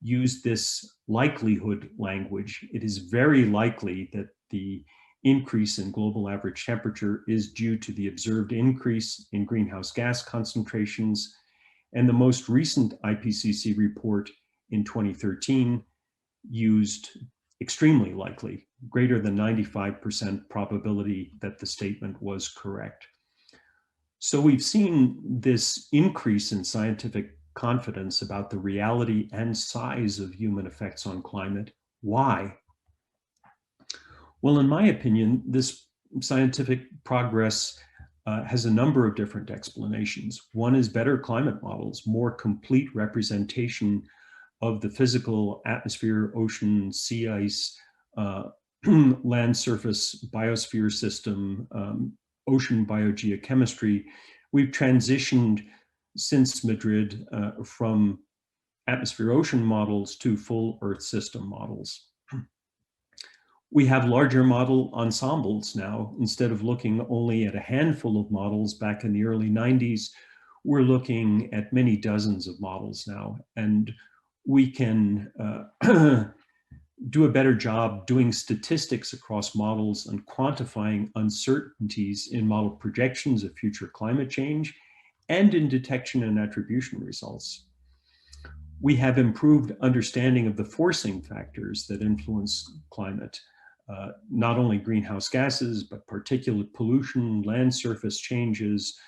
used this likelihood language. It is very likely that the increase in global average temperature is due to the observed increase in greenhouse gas concentrations. And the most recent IPCC report in 2013 used extremely likely, greater than 95% probability that the statement was correct. So we've seen this increase in scientific confidence about the reality and size of human effects on climate. Why? Well, in my opinion, this scientific progress has a number of different explanations. One is better climate models, more complete representation of the physical atmosphere, ocean, sea ice, land surface, biosphere system, ocean biogeochemistry. We've transitioned since Madrid from atmosphere ocean models to full Earth system models. We have larger model ensembles now. Instead of looking only at a handful of models back in the early 90s, we're looking at many dozens of models now. And we can do a better job doing statistics across models and quantifying uncertainties in model projections of future climate change and in detection and attribution results. We have improved understanding of the forcing factors that influence climate, not only greenhouse gases, but particulate pollution, land surface changes,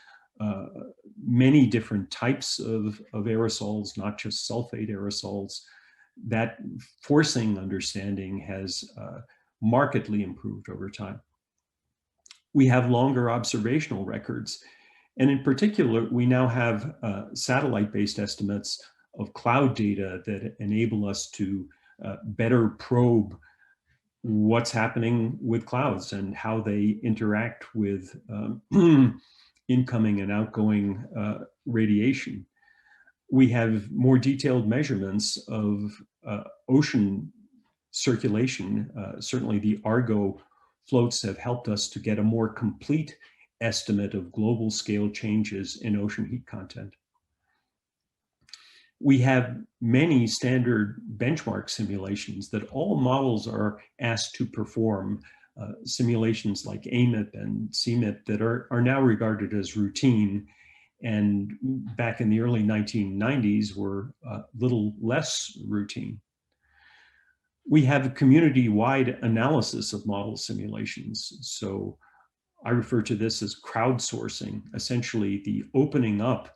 many different types of aerosols, not just sulfate aerosols. That forcing understanding has markedly improved over time. We have longer observational records. And in particular, we now have satellite-based estimates of cloud data that enable us to better probe what's happening with clouds and how they interact with incoming and outgoing radiation. We have more detailed measurements of ocean circulation. Certainly the Argo floats have helped us to get a more complete estimate of global scale changes in ocean heat content. We have many standard benchmark simulations that all models are asked to perform, simulations like AMIP and CMIP that are now regarded as routine, and back in the early 1990s were a little less routine. We have a community-wide analysis of model simulations. So I refer to this as crowdsourcing, essentially the opening up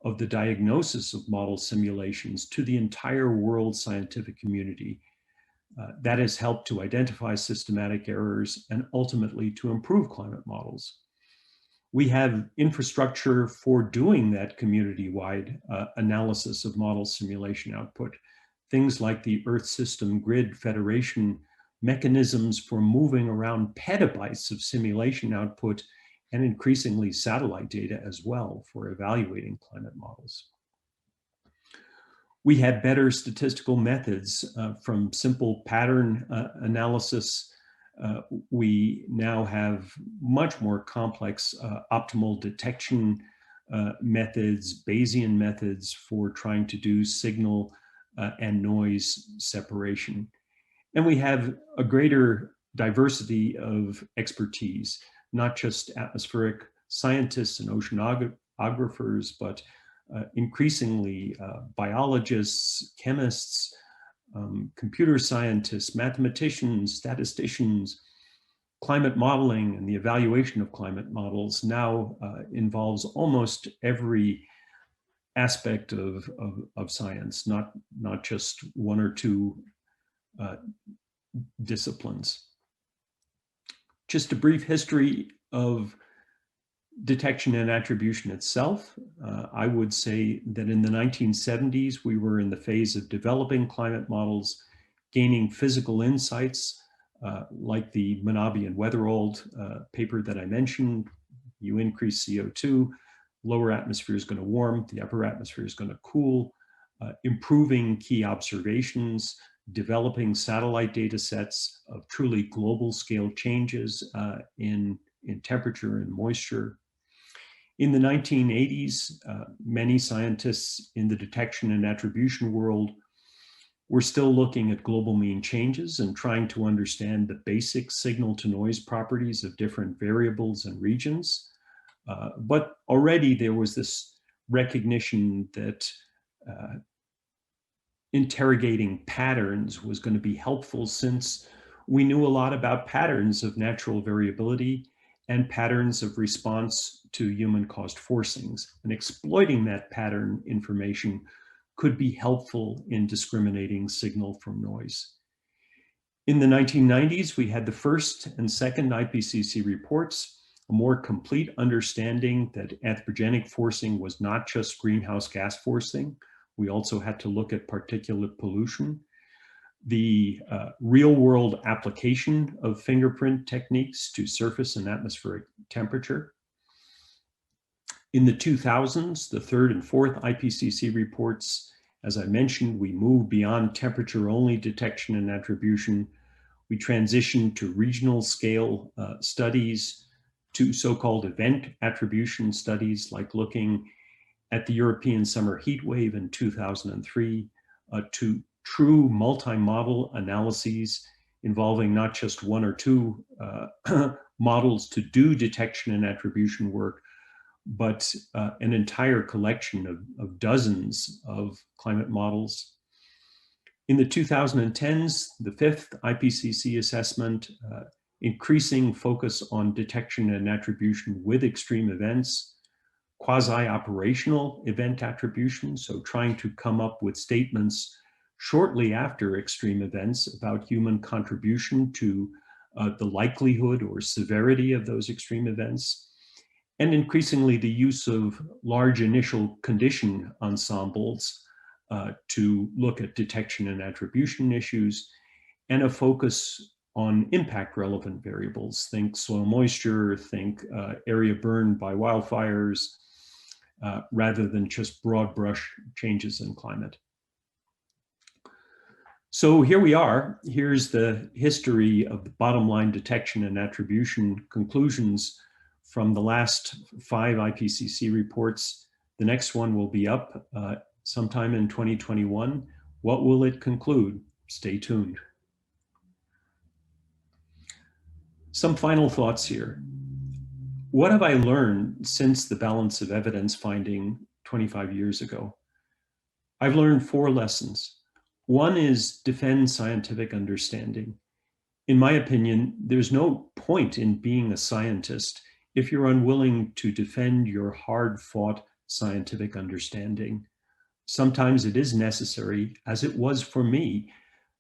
of the diagnosis of model simulations to the entire world scientific community. That has helped to identify systematic errors and ultimately to improve climate models. We have infrastructure for doing that community-wide analysis of model simulation output. Things like the Earth System Grid Federation mechanisms for moving around petabytes of simulation output and increasingly satellite data as well for evaluating climate models. We have better statistical methods from simple pattern analysis. We now have much more complex optimal detection methods, Bayesian methods for trying to do signal and noise separation. And we have a greater diversity of expertise, not just atmospheric scientists and oceanographers, but increasingly biologists, chemists, computer scientists, mathematicians, statisticians. Climate modeling and the evaluation of climate models now involves almost every aspect of science, not just one or two disciplines. Just a brief history of detection and attribution itself. I would say that in the 1970s, we were in the phase of developing climate models, gaining physical insights, like the Manabi and Weatherald paper that I mentioned. You increase CO2, lower atmosphere is going to warm, the upper atmosphere is going to cool, improving key observations, developing satellite data sets of truly global scale changes in temperature and moisture. In the 1980s, many scientists in the detection and attribution world were still looking at global mean changes and trying to understand the basic signal to noise properties of different variables and regions. But already there was this recognition that interrogating patterns was going to be helpful, since we knew a lot about patterns of natural variability and patterns of response to human-caused forcings. And exploiting that pattern information could be helpful in discriminating signal from noise. In the 1990s, we had the first and second IPCC reports, a more complete understanding that anthropogenic forcing was not just greenhouse gas forcing. We also had to look at particulate pollution. The real-world application of fingerprint techniques to surface and atmospheric temperature. In the 2000s, the third and fourth IPCC reports, as I mentioned, we moved beyond temperature-only detection and attribution. We transitioned to regional scale studies, to so-called event attribution studies, like looking at the European summer heat wave in 2003, to true multi-model analyses involving not just one or two models to do detection and attribution work, but an entire collection of dozens of climate models. In the 2010s, the fifth IPCC assessment, increasing focus on detection and attribution with extreme events, quasi-operational event attribution, so trying to come up with statements shortly after extreme events about human contribution to the likelihood or severity of those extreme events, and increasingly the use of large initial condition ensembles to look at detection and attribution issues, and a focus on impact relevant variables. Think soil moisture, think area burned by wildfires, rather than just broad brush changes in climate. So here we are. Here's the history of the bottom line detection and attribution conclusions from the last 5 IPCC reports. The next one will be up sometime in 2021. What will it conclude? Stay tuned. Some final thoughts here. What have I learned since the balance of evidence finding 25 years ago? I've learned 4 lessons. One is defend scientific understanding. In my opinion, there's no point in being a scientist if you're unwilling to defend your hard-fought scientific understanding. Sometimes it is necessary, as it was for me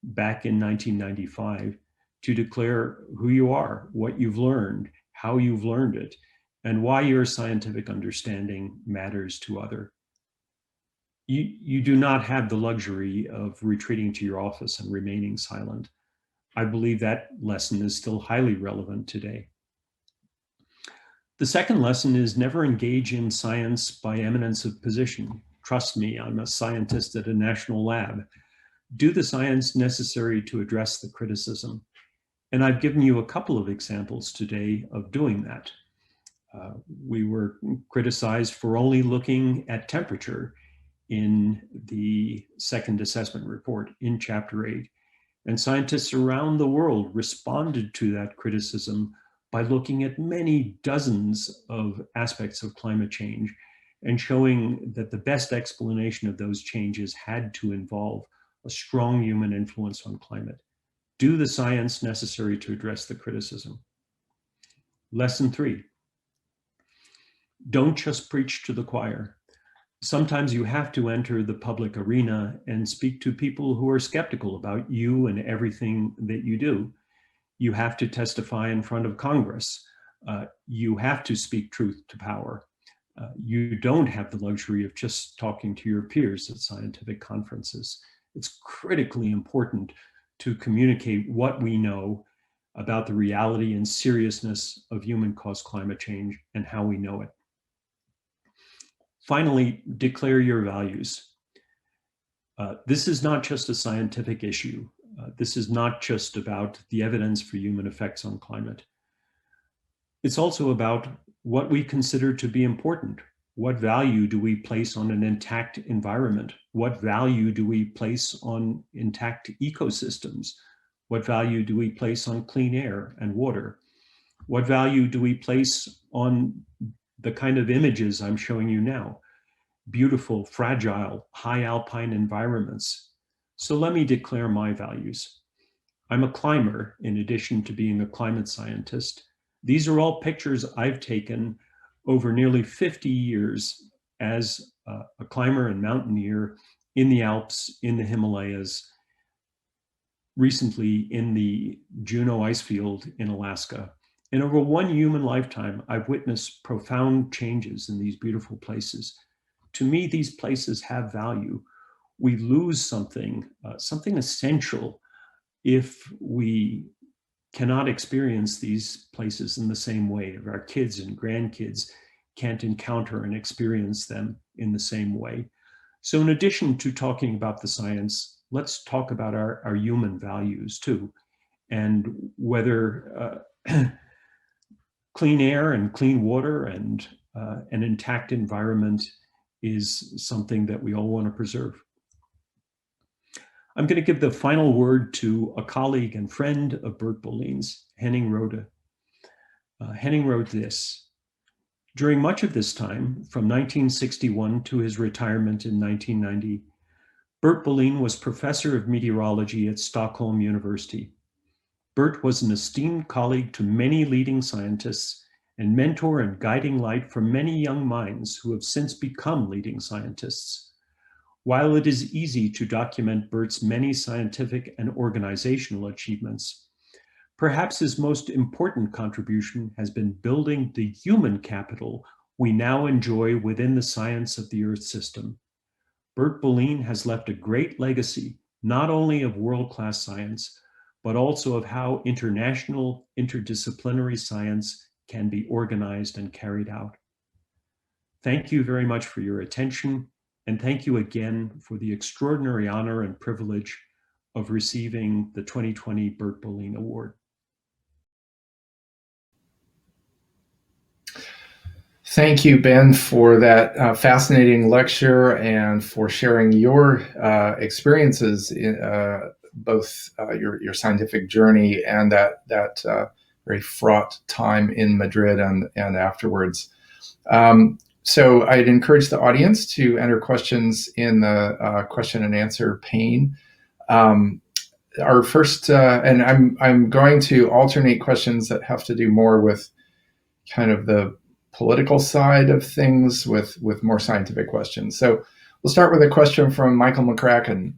back in 1995, to declare who you are, what you've learned, how you've learned it, and why your scientific understanding matters to others. You do not have the luxury of retreating to your office and remaining silent. I believe that lesson is still highly relevant today. The second lesson is never engage in science by eminence of position. Trust me, I'm a scientist at a national lab. Do the science necessary to address the criticism. And I've given you a couple of examples today of doing that. We were criticized for only looking at temperature in the second assessment report in Chapter 8. And scientists around the world responded to that criticism by looking at many dozens of aspects of climate change and showing that the best explanation of those changes had to involve a strong human influence on climate. Do the science necessary to address the criticism. Lesson 3, don't just preach to the choir. Sometimes you have to enter the public arena and speak to people who are skeptical about you and everything that you do. You have to testify in front of Congress. You have to speak truth to power. You don't have the luxury of just talking to your peers at scientific conferences. It's critically important to communicate what we know about the reality and seriousness of human-caused climate change and how we know it. Finally, declare your values. This is not just a scientific issue. This is not just about the evidence for human effects on climate. It's also about what we consider to be important. What value do we place on an intact environment? What value do we place on intact ecosystems? What value do we place on clean air and water? What value do we place on the kind of images I'm showing you now? Beautiful, fragile, high alpine environments. So let me declare my values. I'm a climber in addition to being a climate scientist. These are all pictures I've taken over nearly 50 years as a climber and mountaineer in the Alps, in the Himalayas. recently in the Juneau ice field in Alaska. And over one human lifetime, I've witnessed profound changes in these beautiful places. To me, these places have value. We lose something essential if we cannot experience these places in the same way, if our kids and grandkids can't encounter and experience them in the same way. So in addition to talking about the science, let's talk about our human values too, and whether clean air and clean water and an intact environment is something that we all want to preserve. I'm going to give the final word to a colleague and friend of Bert Bolin's, Henning Rode. Henning wrote this: during much of this time, from 1961 to his retirement in 1990, Bert Bolin was professor of meteorology at Stockholm University. Bert was an esteemed colleague to many leading scientists and mentor and guiding light for many young minds who have since become leading scientists. While it is easy to document Bert's many scientific and organizational achievements, perhaps his most important contribution has been building the human capital we now enjoy within the science of the Earth system. Bert Bolin has left a great legacy, not only of world-class science, but also of how international interdisciplinary science can be organized and carried out. Thank you very much for your attention, and thank you again for the extraordinary honor and privilege of receiving the 2020 Bert Bolin Award. Thank you, Ben, for that fascinating lecture and for sharing your experiences in both your scientific journey and that very fraught time in Madrid and afterwards. So I'd encourage the audience to enter questions in the question and answer pane. Our first, and I'm going to alternate questions that have to do more with kind of the political side of things with more scientific questions. So we'll start with a question from Michael McCracken.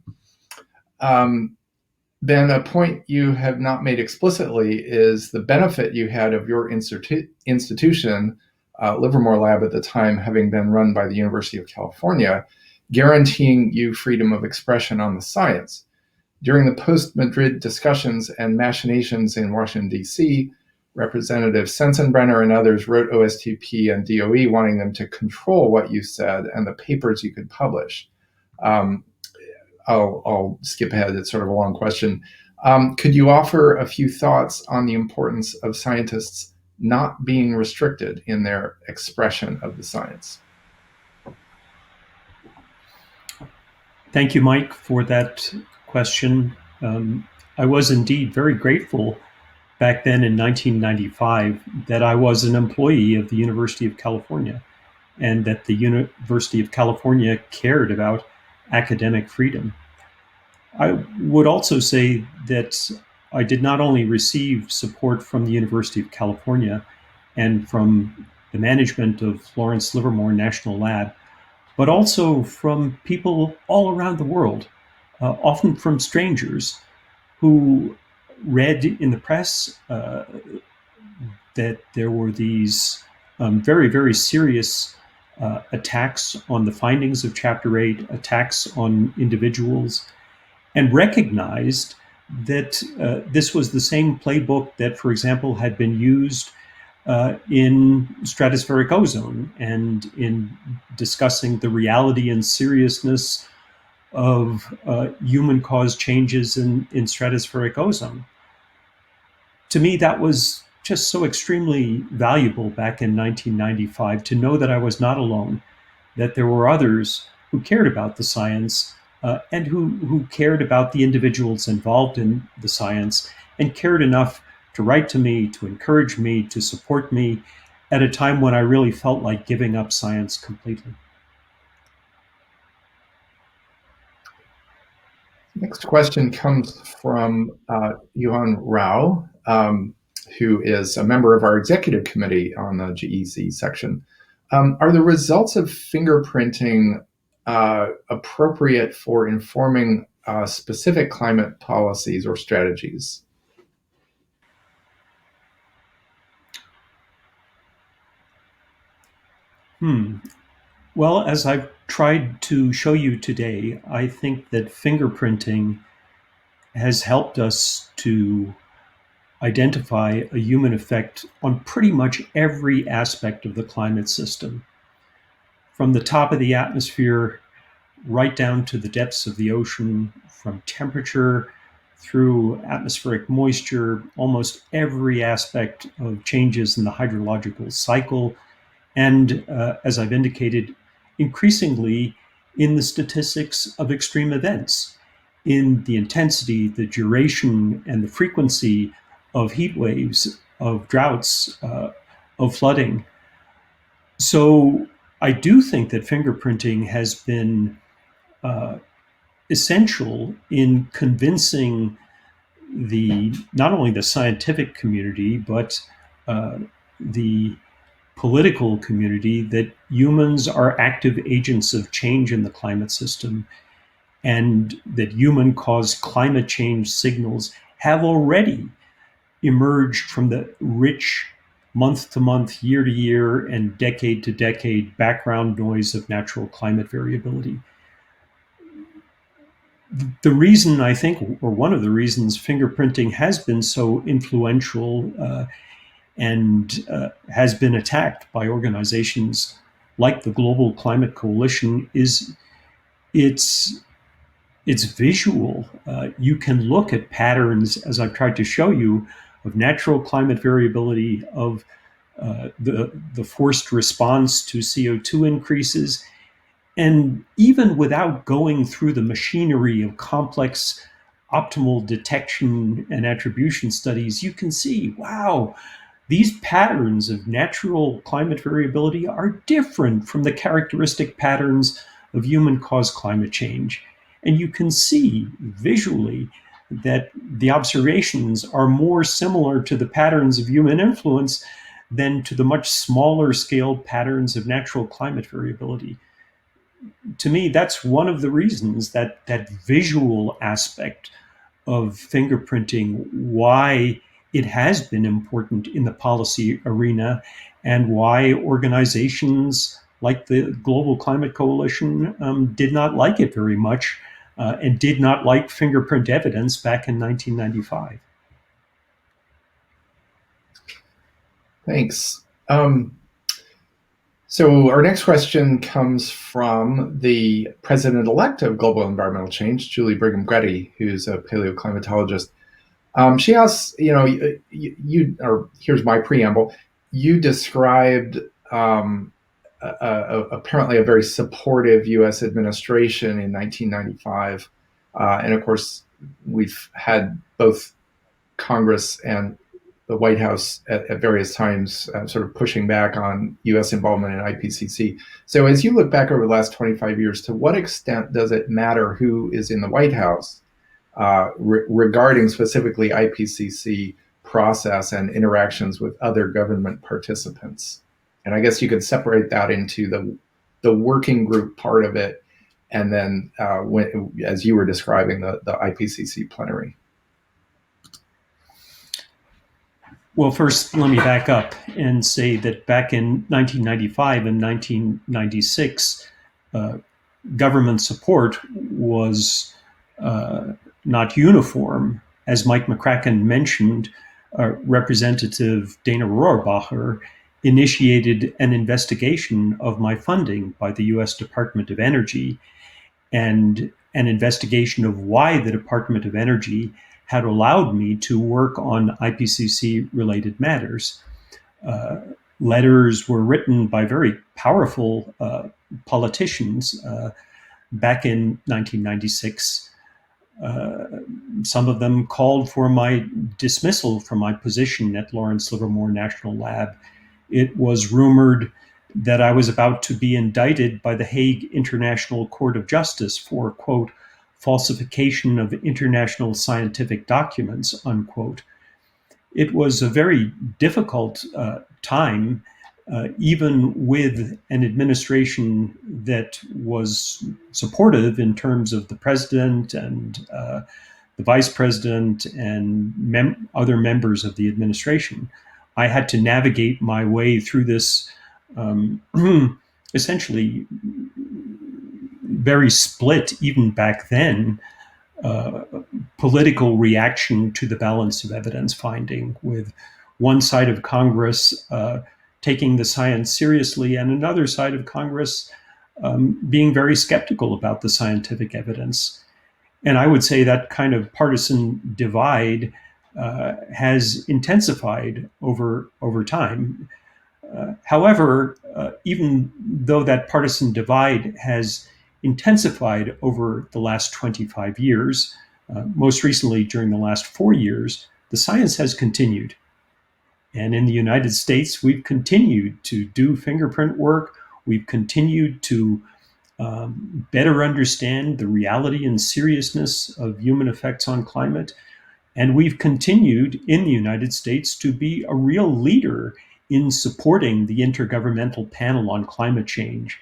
Ben, a point you have not made explicitly is the benefit you had of your institution, Livermore Lab at the time, having been run by the University of California, guaranteeing you freedom of expression on the science. During the post-Madrid discussions and machinations in Washington, D.C., Representatives Sensenbrenner and others wrote OSTP and DOE wanting them to control what you said and the papers you could publish. I'll skip ahead. It's sort of a long question. Could you offer a few thoughts on the importance of scientists not being restricted in their expression of the science? Thank you, Mike, for that question. I was indeed very grateful back then in 1995 that I was an employee of the University of California and that the University of California cared about academic freedom. I would also say that I did not only receive support from the University of California and from the management of Lawrence Livermore National Lab, but also from people all around the world, often from strangers who read in the press that there were these very, very serious attacks on the findings of Chapter 8, attacks on individuals, and recognized that this was the same playbook that, for example, had been used in stratospheric ozone and in discussing the reality and seriousness of human-caused changes in stratospheric ozone. To me, that was just so extremely valuable back in 1995 to know that I was not alone, that there were others who cared about the science and who cared about the individuals involved in the science and cared enough to write to me, to encourage me, to support me at a time when I really felt like giving up science completely. Next question comes from Yuan Rao, who is a member of our executive committee on the GEZ section. Are the results of fingerprinting appropriate for informing specific climate policies or strategies? Well, as I've tried to show you today, I think that fingerprinting has helped us to identify a human effect on pretty much every aspect of the climate system. From the top of the atmosphere right down to the depths of the ocean, from temperature through atmospheric moisture, almost every aspect of changes in the hydrological cycle, and as I've indicated, increasingly in the statistics of extreme events, in the intensity, the duration, and the frequency of heat waves, of droughts, of flooding. So I do think that fingerprinting has been essential in convincing not only the scientific community, but the political community that humans are active agents of change in the climate system, and that human-caused climate change signals have already emerged from the rich month-to-month, year-to-year, and decade-to-decade background noise of natural climate variability. The reason, I think, or one of the reasons fingerprinting has been so influential and has been attacked by organizations like the Global Climate Coalition is its visual. You can look at patterns, as I've tried to show you, of natural climate variability, of the forced response to CO2 increases. And even without going through the machinery of complex optimal detection and attribution studies, you can see, wow, these patterns of natural climate variability are different from the characteristic patterns of human-caused climate change. And you can see visually that the observations are more similar to the patterns of human influence than to the much smaller scale patterns of natural climate variability. To me, that's one of the reasons that visual aspect of fingerprinting, why it has been important in the policy arena, and why organizations like the Global Climate Coalition did not like it very much and did not like fingerprint evidence back in 1995. Thanks. So our next question comes from the president-elect of Global Environmental Change, Julie Brigham-Getty, who's a paleoclimatologist. She asks, here's my preamble. You described apparently a very supportive U.S. administration in 1995. And of course, we've had both Congress and the White House at various times sort of pushing back on U.S. involvement in IPCC. So as you look back over the last 25 years, to what extent does it matter who is in the White House regarding specifically IPCC process and interactions with other government participants? And I guess you could separate that into the working group part of it, and then as you were describing, the IPCC plenary. Well, first, let me back up and say that back in 1995 and 1996, government support was not uniform. As Mike McCracken mentioned, Representative Dana Rohrabacher initiated an investigation of my funding by the U.S. Department of Energy, and an investigation of why the Department of Energy had allowed me to work on IPCC-related matters. Letters were written by very powerful politicians back in 1996. Some of them called for my dismissal from my position at Lawrence Livermore National Lab. It was rumored that I was about to be indicted by the Hague International Court of Justice for, quote, falsification of international scientific documents, unquote. It was a very difficult time even with an administration that was supportive in terms of the president and the vice president and other members of the administration, I had to navigate my way through this essentially very split, even back then, political reaction to the balance of evidence finding, with one side of Congress taking the science seriously and another side of Congress being very skeptical about the scientific evidence. And I would say that kind of partisan divide has intensified over time. However, even though that partisan divide has intensified over the last 25 years, most recently during the last 4 years, the science has continued. And in the United States, we've continued to do fingerprint work. We've continued to better understand the reality and seriousness of human effects on climate. And we've continued in the United States to be a real leader in supporting the Intergovernmental Panel on Climate Change,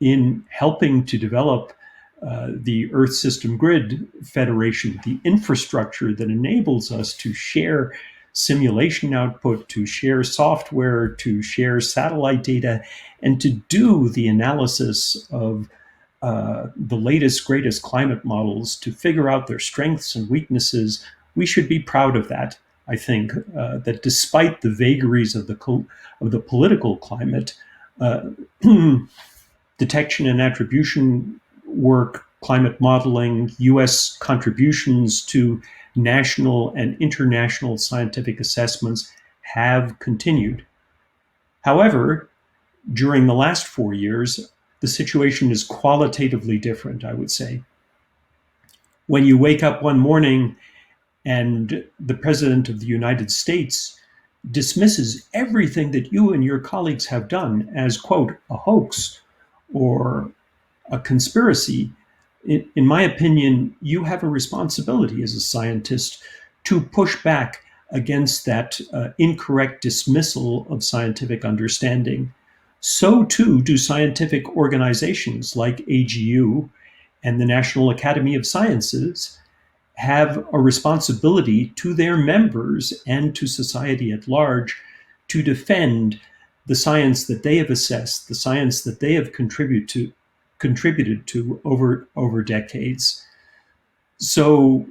in helping to develop the Earth System Grid Federation, the infrastructure that enables us to share simulation output, to share software, to share satellite data, and to do the analysis of the latest, greatest climate models to figure out their strengths and weaknesses. We should be proud of that. I think that despite the vagaries of the political climate, detection and attribution work, climate modeling, U.S. contributions to national and international scientific assessments have continued. However, during the last 4 years, the situation is qualitatively different, I would say. When you wake up one morning and the President of the United States dismisses everything that you and your colleagues have done as, quote, a hoax or a conspiracy, in my opinion, you have a responsibility as a scientist to push back against that incorrect dismissal of scientific understanding. So too do scientific organizations like AGU and the National Academy of Sciences have a responsibility to their members and to society at large to defend the science that they have assessed, the science that they have contributed to over decades. So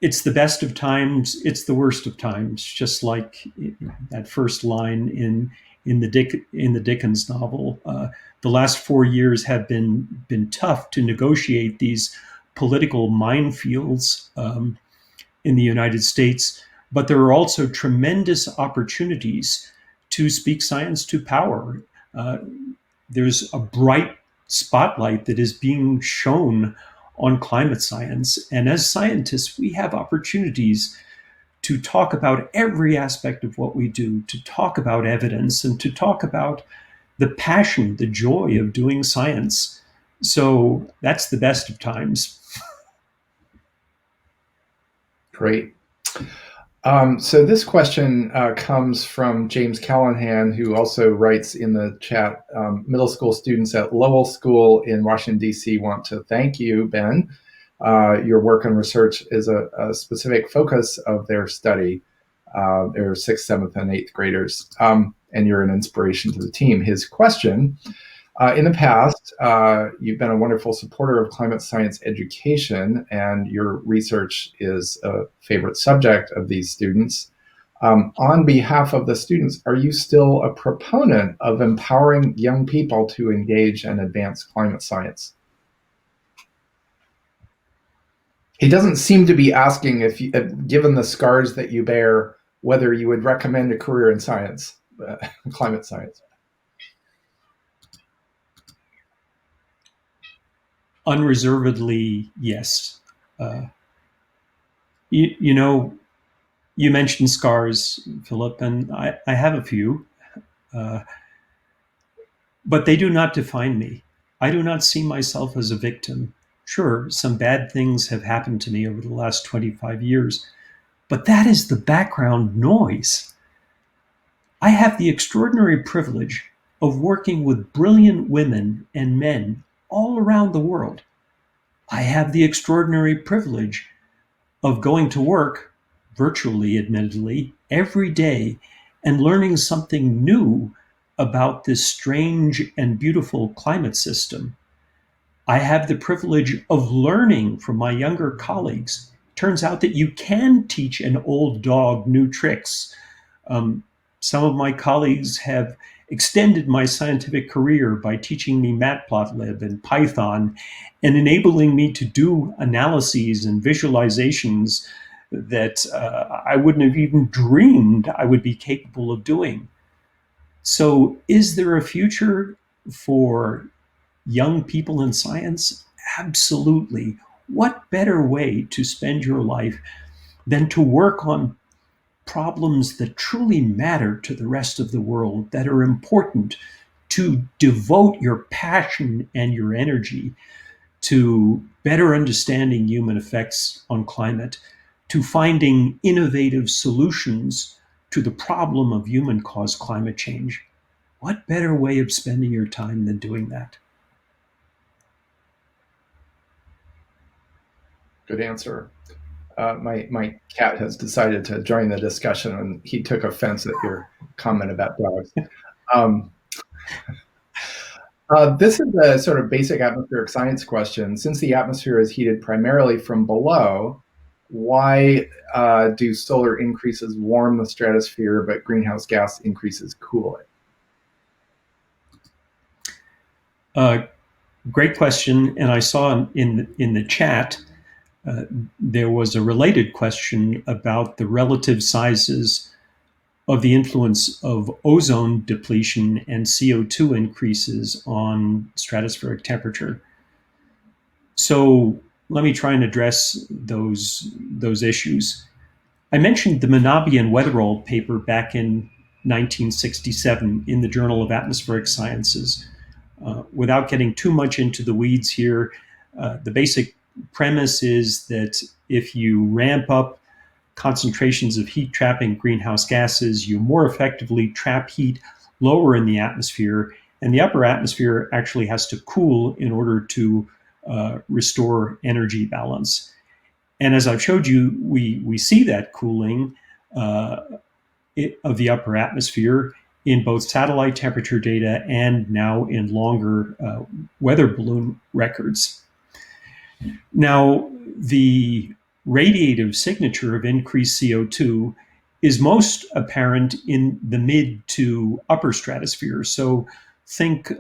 it's the best of times, it's the worst of times, just like that first line in the Dickens novel. The last 4 years have been tough to negotiate these political minefields in the United States, but there are also tremendous opportunities to speak science to power. There's a bright spotlight that is being shown on climate science. And as scientists, we have opportunities to talk about every aspect of what we do, to talk about evidence, and to talk about the passion, the joy of doing science. So that's the best of times. Great. So this question comes from James Callahan, who also writes in the chat, middle school students at Lowell School in Washington, D.C. want to thank you, Ben. Your work and research is a specific focus of their study. They're 6th, 7th, and 8th graders, and you're an inspiration to the team. His question, in the past, you've been a wonderful supporter of climate science education, and your research is a favorite subject of these students. On behalf of the students, are you still a proponent of empowering young people to engage and advance climate science? He doesn't seem to be asking if, given the scars that you bear, whether you would recommend a career in science, climate science. Unreservedly, yes. You know, you mentioned scars, Philip, and I have a few, but they do not define me. I do not see myself as a victim. Sure, some bad things have happened to me over the last 25 years, but that is the background noise. I have the extraordinary privilege of working with brilliant women and men all around the world. I have the extraordinary privilege of going to work, virtually admittedly, every day and learning something new about this strange and beautiful climate system. I have the privilege of learning from my younger colleagues. Turns out that you can teach an old dog new tricks. Um, some of my colleagues have extended my scientific career by teaching me Matplotlib and Python and enabling me to do analyses and visualizations that I wouldn't have even dreamed I would be capable of doing. So, is there a future for young people in science? Absolutely. What better way to spend your life than to work on problems that truly matter to the rest of the world, that are important, to devote your passion and your energy to better understanding human effects on climate, to finding innovative solutions to the problem of human-caused climate change? What better way of spending your time than doing that? Good answer. My cat has decided to join the discussion, and he took offense at your comment about dogs. This is a sort of basic atmospheric science question. Since the atmosphere is heated primarily from below, why do solar increases warm the stratosphere, but greenhouse gas increases cool it? Great question. And I saw in the chat, there was a related question about the relative sizes of the influence of ozone depletion and CO2 increases on stratospheric temperature. So let me try and address those issues. I mentioned the Manabi and Weatherall paper back in 1967 in the Journal of Atmospheric Sciences. Without getting too much into the weeds here, the basic premise is that if you ramp up concentrations of heat-trapping greenhouse gases, you more effectively trap heat lower in the atmosphere, and the upper atmosphere actually has to cool in order to restore energy balance. And as I've showed you, we see that cooling of the upper atmosphere in both satellite temperature data and now in longer weather balloon records. Now, the radiative signature of increased CO2 is most apparent in the mid to upper stratosphere. So think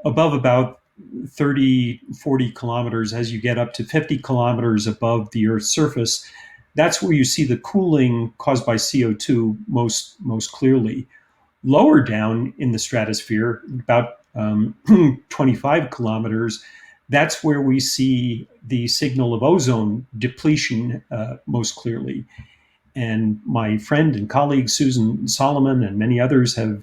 above about 30, 40 kilometers, as you get up to 50 kilometers above the Earth's surface, that's where you see the cooling caused by CO2 most clearly. Lower down in the stratosphere, about 25 kilometers, that's where we see the signal of ozone depletion most clearly. And my friend and colleague Susan Solomon and many others have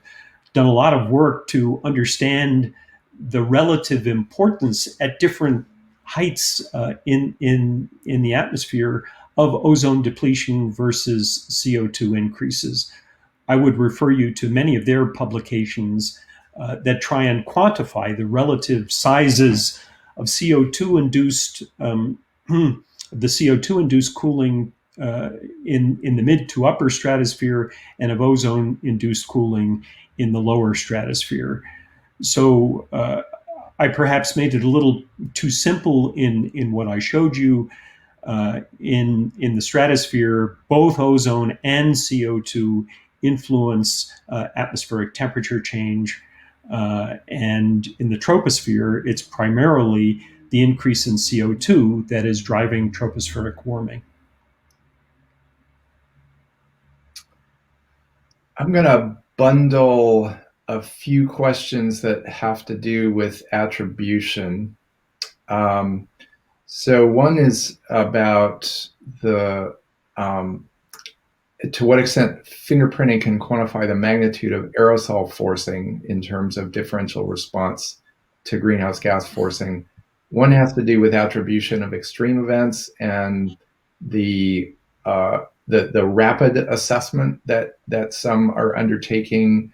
done a lot of work to understand the relative importance at different heights in the atmosphere of ozone depletion versus CO2 increases. I would refer you to many of their publications that try and quantify the relative sizes of CO2 induced the CO2 induced cooling in the mid to upper stratosphere and of ozone induced cooling in the lower stratosphere. So I perhaps made it a little too simple in what I showed you. In the stratosphere, both ozone and CO2 influence atmospheric temperature change. And in the troposphere, it's primarily the increase in CO2 that is driving tropospheric warming. I'm going to bundle a few questions that have to do with attribution. So one is about the to what extent fingerprinting can quantify the magnitude of aerosol forcing in terms of differential response to greenhouse gas forcing. One has to do with attribution of extreme events and the the rapid assessment that some are undertaking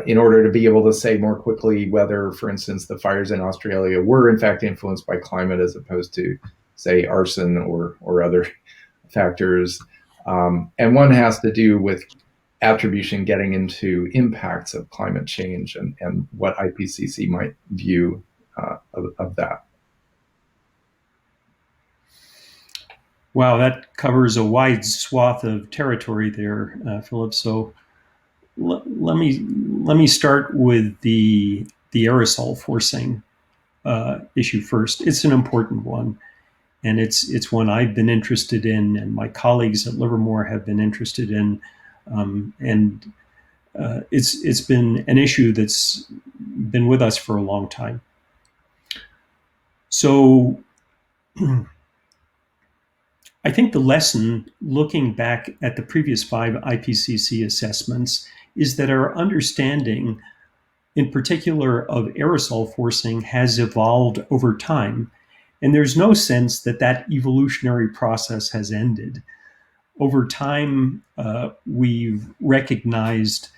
in order to be able to say more quickly whether, for instance, the fires in Australia were in fact influenced by climate as opposed to, say, arson or other factors. And one has to do with attribution getting into impacts of climate change and what IPCC might view of that. Wow, that covers a wide swath of territory there, Philip. So let me start with the aerosol forcing issue first. It's an important one, and it's one I've been interested in, and my colleagues at Livermore have been interested in, and it's been an issue that's been with us for a long time. So I think the lesson, looking back at the previous 5 IPCC assessments, is that our understanding, in particular of aerosol forcing, has evolved over time. And there's no sense that that evolutionary process has ended. Over time, we've recognized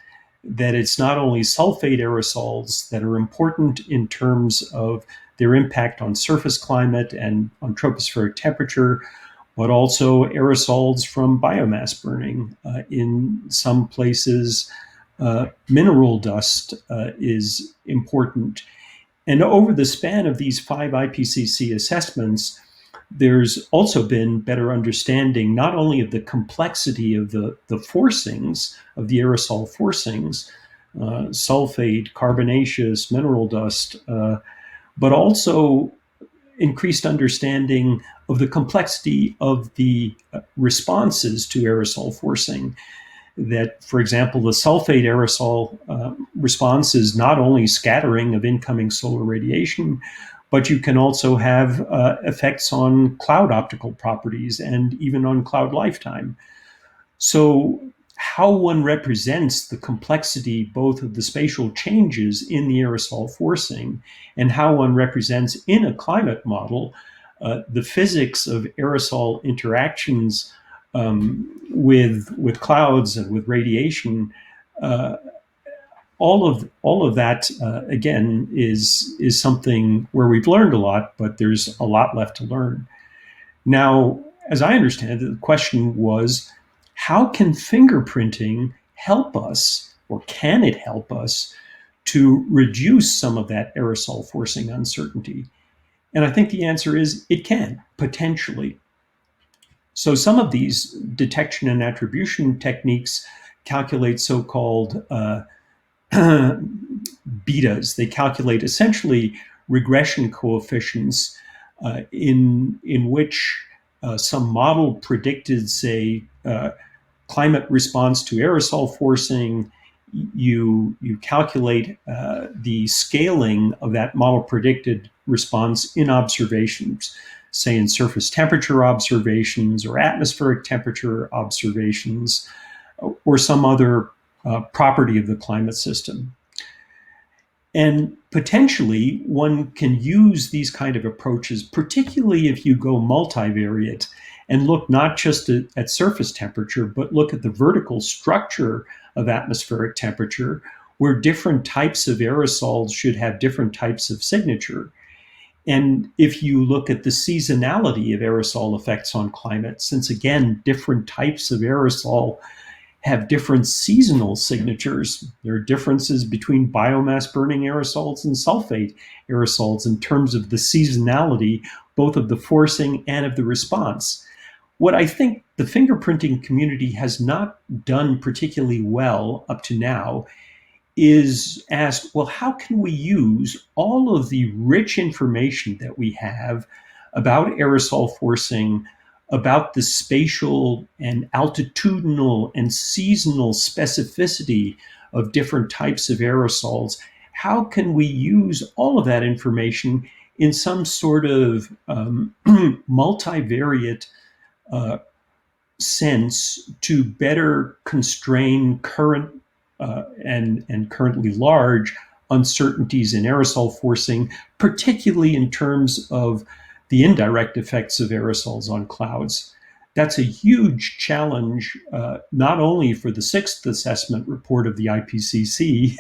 that it's not only sulfate aerosols that are important in terms of their impact on surface climate and on tropospheric temperature, but also aerosols from biomass burning. In some places, mineral dust is important. And over the span of these 5 IPCC assessments, there's also been better understanding not only of the complexity of the forcings, of the aerosol forcings, sulfate, carbonaceous, mineral dust, but also increased understanding of the complexity of the responses to aerosol forcing. That, for example, the sulfate aerosol response is not only scattering of incoming solar radiation, but you can also have effects on cloud optical properties and even on cloud lifetime. So how one represents the complexity both of the spatial changes in the aerosol forcing and how one represents in a climate model the physics of aerosol interactions with clouds and with radiation, all of that again is something where we've learned a lot, but there's a lot left to learn. Now, as I understand it, the question was, how can fingerprinting help us, or can it help us, to reduce some of that aerosol forcing uncertainty? And I think the answer is it can, potentially. So some of these detection and attribution techniques calculate so-called betas. They calculate essentially regression coefficients in which some model predicted, say, climate response to aerosol forcing. You calculate the scaling of that model predicted response in observations, say in surface temperature observations or atmospheric temperature observations, or some other property of the climate system. And potentially one can use these kind of approaches, particularly if you go multivariate and look not just at surface temperature, but look at the vertical structure of atmospheric temperature, where different types of aerosols should have different types of signature. And if you look at the seasonality of aerosol effects on climate, since again, different types of aerosol have different seasonal signatures. There are differences between biomass burning aerosols and sulfate aerosols in terms of the seasonality, both of the forcing and of the response. What I think the fingerprinting community has not done particularly well up to now is ask, well, how can we use all of the rich information that we have about aerosol forcing, about the spatial and altitudinal and seasonal specificity of different types of aerosols? How can we use all of that information in some sort of multivariate sense to better constrain current and currently large uncertainties in aerosol forcing, particularly in terms of the indirect effects of aerosols on clouds? that's a huge challenge, not only for the sixth assessment report of the IPCC,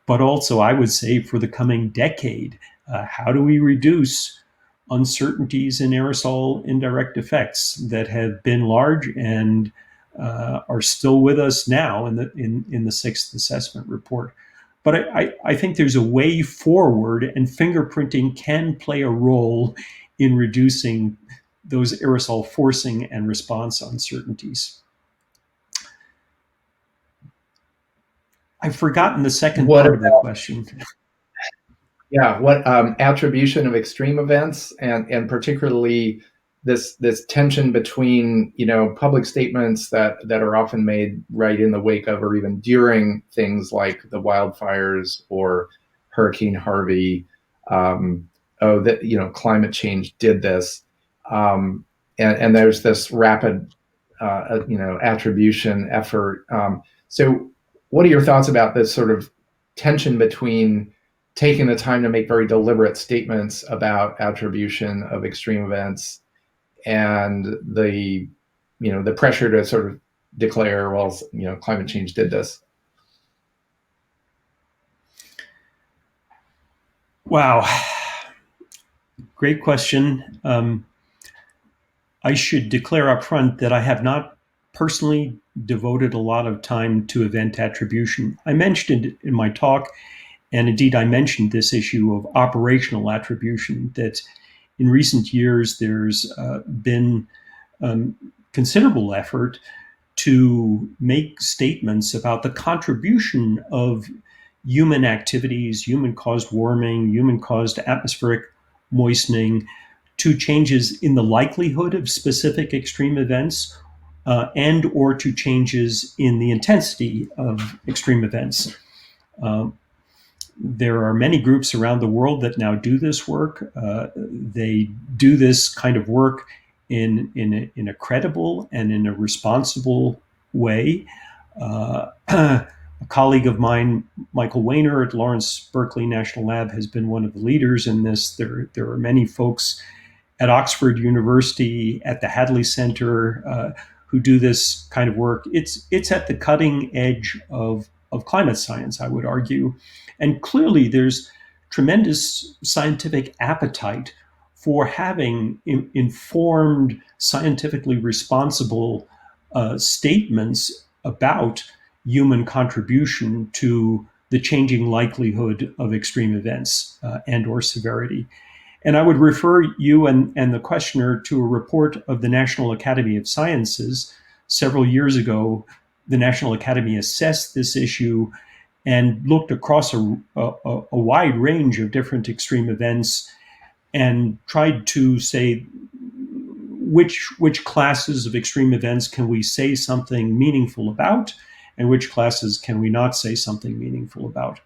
but also, I would say, for the coming decade. How do we reduce uncertainties in aerosol indirect effects that have been large and are still with us now in the sixth assessment report? But I think there's a way forward, and fingerprinting can play a role in reducing those aerosol forcing and response uncertainties. I've forgotten the second part of the question. Yeah, what attribution of extreme events, and particularly this tension between, public statements that are often made right in the wake of or even during things like the wildfires or Hurricane Harvey. Climate change did this, and there's this rapid attribution effort. So what are your thoughts about this sort of tension between taking the time to make very deliberate statements about attribution of extreme events and the pressure to sort of declare, well, climate change did this? Wow. Great question. I should declare up front that I have not personally devoted a lot of time to event attribution. I mentioned it in my talk, and indeed I mentioned this issue of operational attribution, that in recent years there's been considerable effort to make statements about the contribution of human activities, human-caused warming, human-caused atmospheric moistening, to changes in the likelihood of specific extreme events and or to changes in the intensity of extreme events. There are many groups around the world that now do this work. They do this kind of work in a credible and in a responsible way. A colleague of mine, Michael Weiner at Lawrence Berkeley National Lab, has been one of the leaders in this. There are many folks at Oxford University, at the Hadley Center, who do this kind of work. It's at the cutting edge of climate science, I would argue. And clearly there's tremendous scientific appetite for having informed, scientifically responsible statements about human contribution to the changing likelihood of extreme events and or severity. And I would refer you and the questioner to a report of the National Academy of Sciences. Several years ago, the National Academy assessed this issue and looked across a wide range of different extreme events and tried to say which classes of extreme events can we say something meaningful about, and which classes can we not say something meaningful about.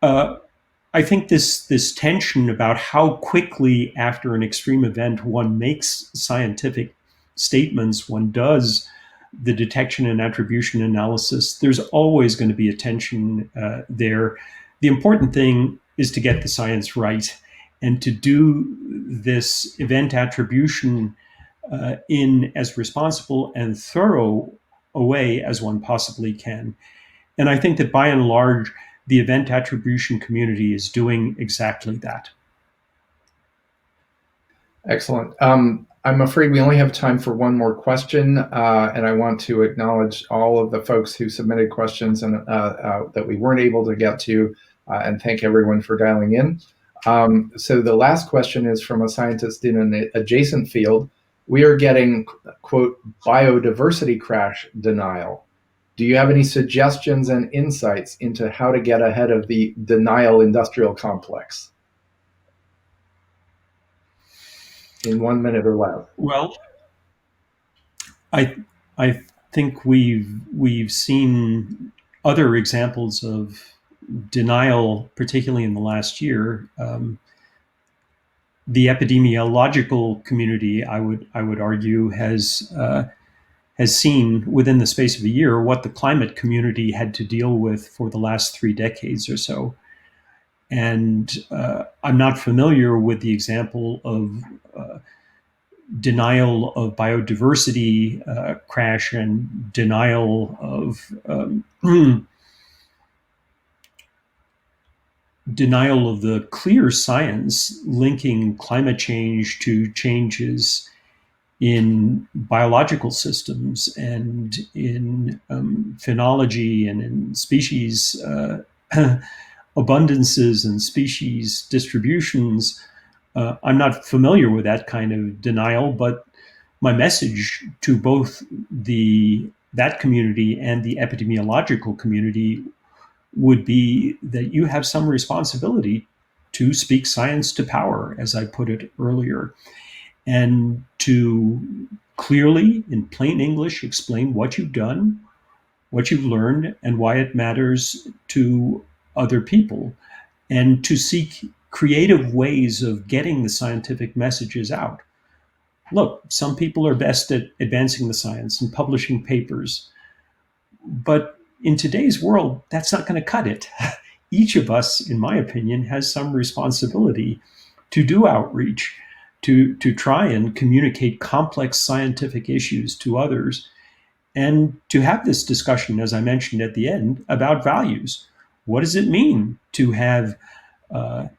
I think this tension about how quickly after an extreme event one makes scientific statements, one does the detection and attribution analysis, there's always going to be a tension there. The important thing is to get the science right and to do this event attribution in as responsible and thorough a way as one possibly can. And I think that by and large, the event attribution community is doing exactly that. Excellent. I'm afraid we only have time for one more question, and I want to acknowledge all of the folks who submitted questions and that we weren't able to get to, and thank everyone for dialing in. So the last question is from a scientist in an adjacent field. We are getting, quote, biodiversity crash denial. Do you have any suggestions and insights into how to get ahead of the denial industrial complex? In 1 minute or less. Well, I think we've seen other examples of denial, particularly in the last year. The epidemiological community, I would argue, has seen within the space of a year what the climate community had to deal with for the last 3 decades or so. And I'm not familiar with the example of denial of biodiversity crash and denial of denial of the clear science linking climate change to changes in biological systems and in phenology and in species abundances and species distributions. I'm not familiar with that kind of denial, but my message to both that community and the epidemiological community would be that you have some responsibility to speak science to power, as I put it earlier, and to clearly, in plain English, explain what you've done, what you've learned, and why it matters to other people, and to seek creative ways of getting the scientific messages out. Look, some people are best at advancing the science and publishing papers, but in today's world, that's not going to cut it. Each of us, in my opinion, has some responsibility to do outreach, to try and communicate complex scientific issues to others, and to have this discussion, as I mentioned at the end, about values. What does it mean to have an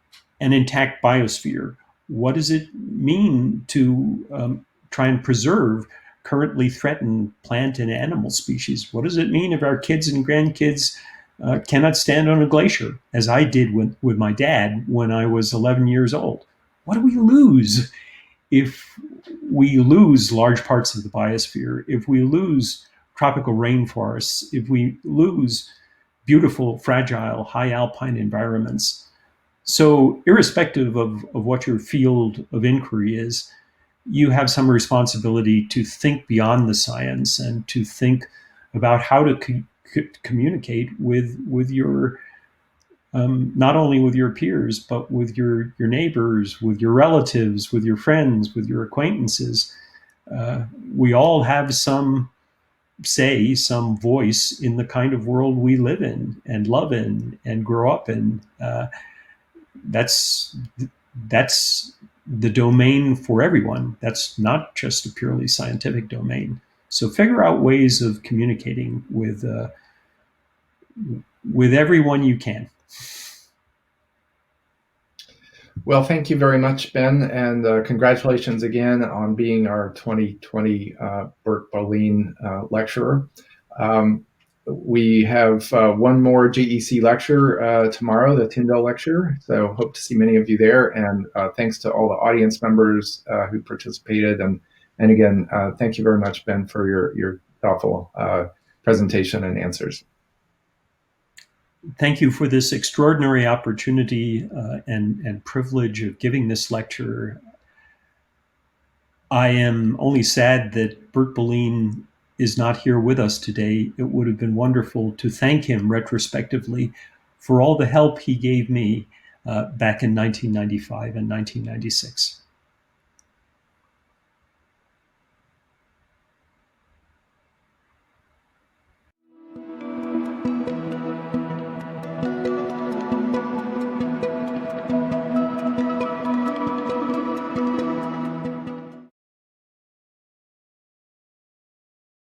intact biosphere? What does it mean to try and preserve currently threatened plant and animal species? What does it mean if our kids and grandkids cannot stand on a glacier, as I did with my dad when I was 11 years old? What do we lose if we lose large parts of the biosphere, if we lose tropical rainforests, if we lose beautiful, fragile, high alpine environments? So irrespective of what your field of inquiry is, you have some responsibility to think beyond the science and to think about how to communicate with your not only with your peers, but with your neighbors, with your relatives, with your friends, with your acquaintances. We all have some say, some voice in the kind of world we live in and love in and grow up in. That's the domain for everyone. That's not just a purely scientific domain. So figure out ways of communicating with everyone you can. Well, thank you very much, Ben, and congratulations again on being our 2020 Bert Bolin lecturer. We have one more GEC lecture tomorrow, the Tyndall lecture, so hope to see many of you there, and thanks to all the audience members who participated, and again, thank you very much, Ben, for your thoughtful presentation and answers. Thank you for this extraordinary opportunity and privilege of giving this lecture. I am only sad that Bert Bolin is not here with us today. It would have been wonderful to thank him retrospectively for all the help he gave me back in 1995 and 1996.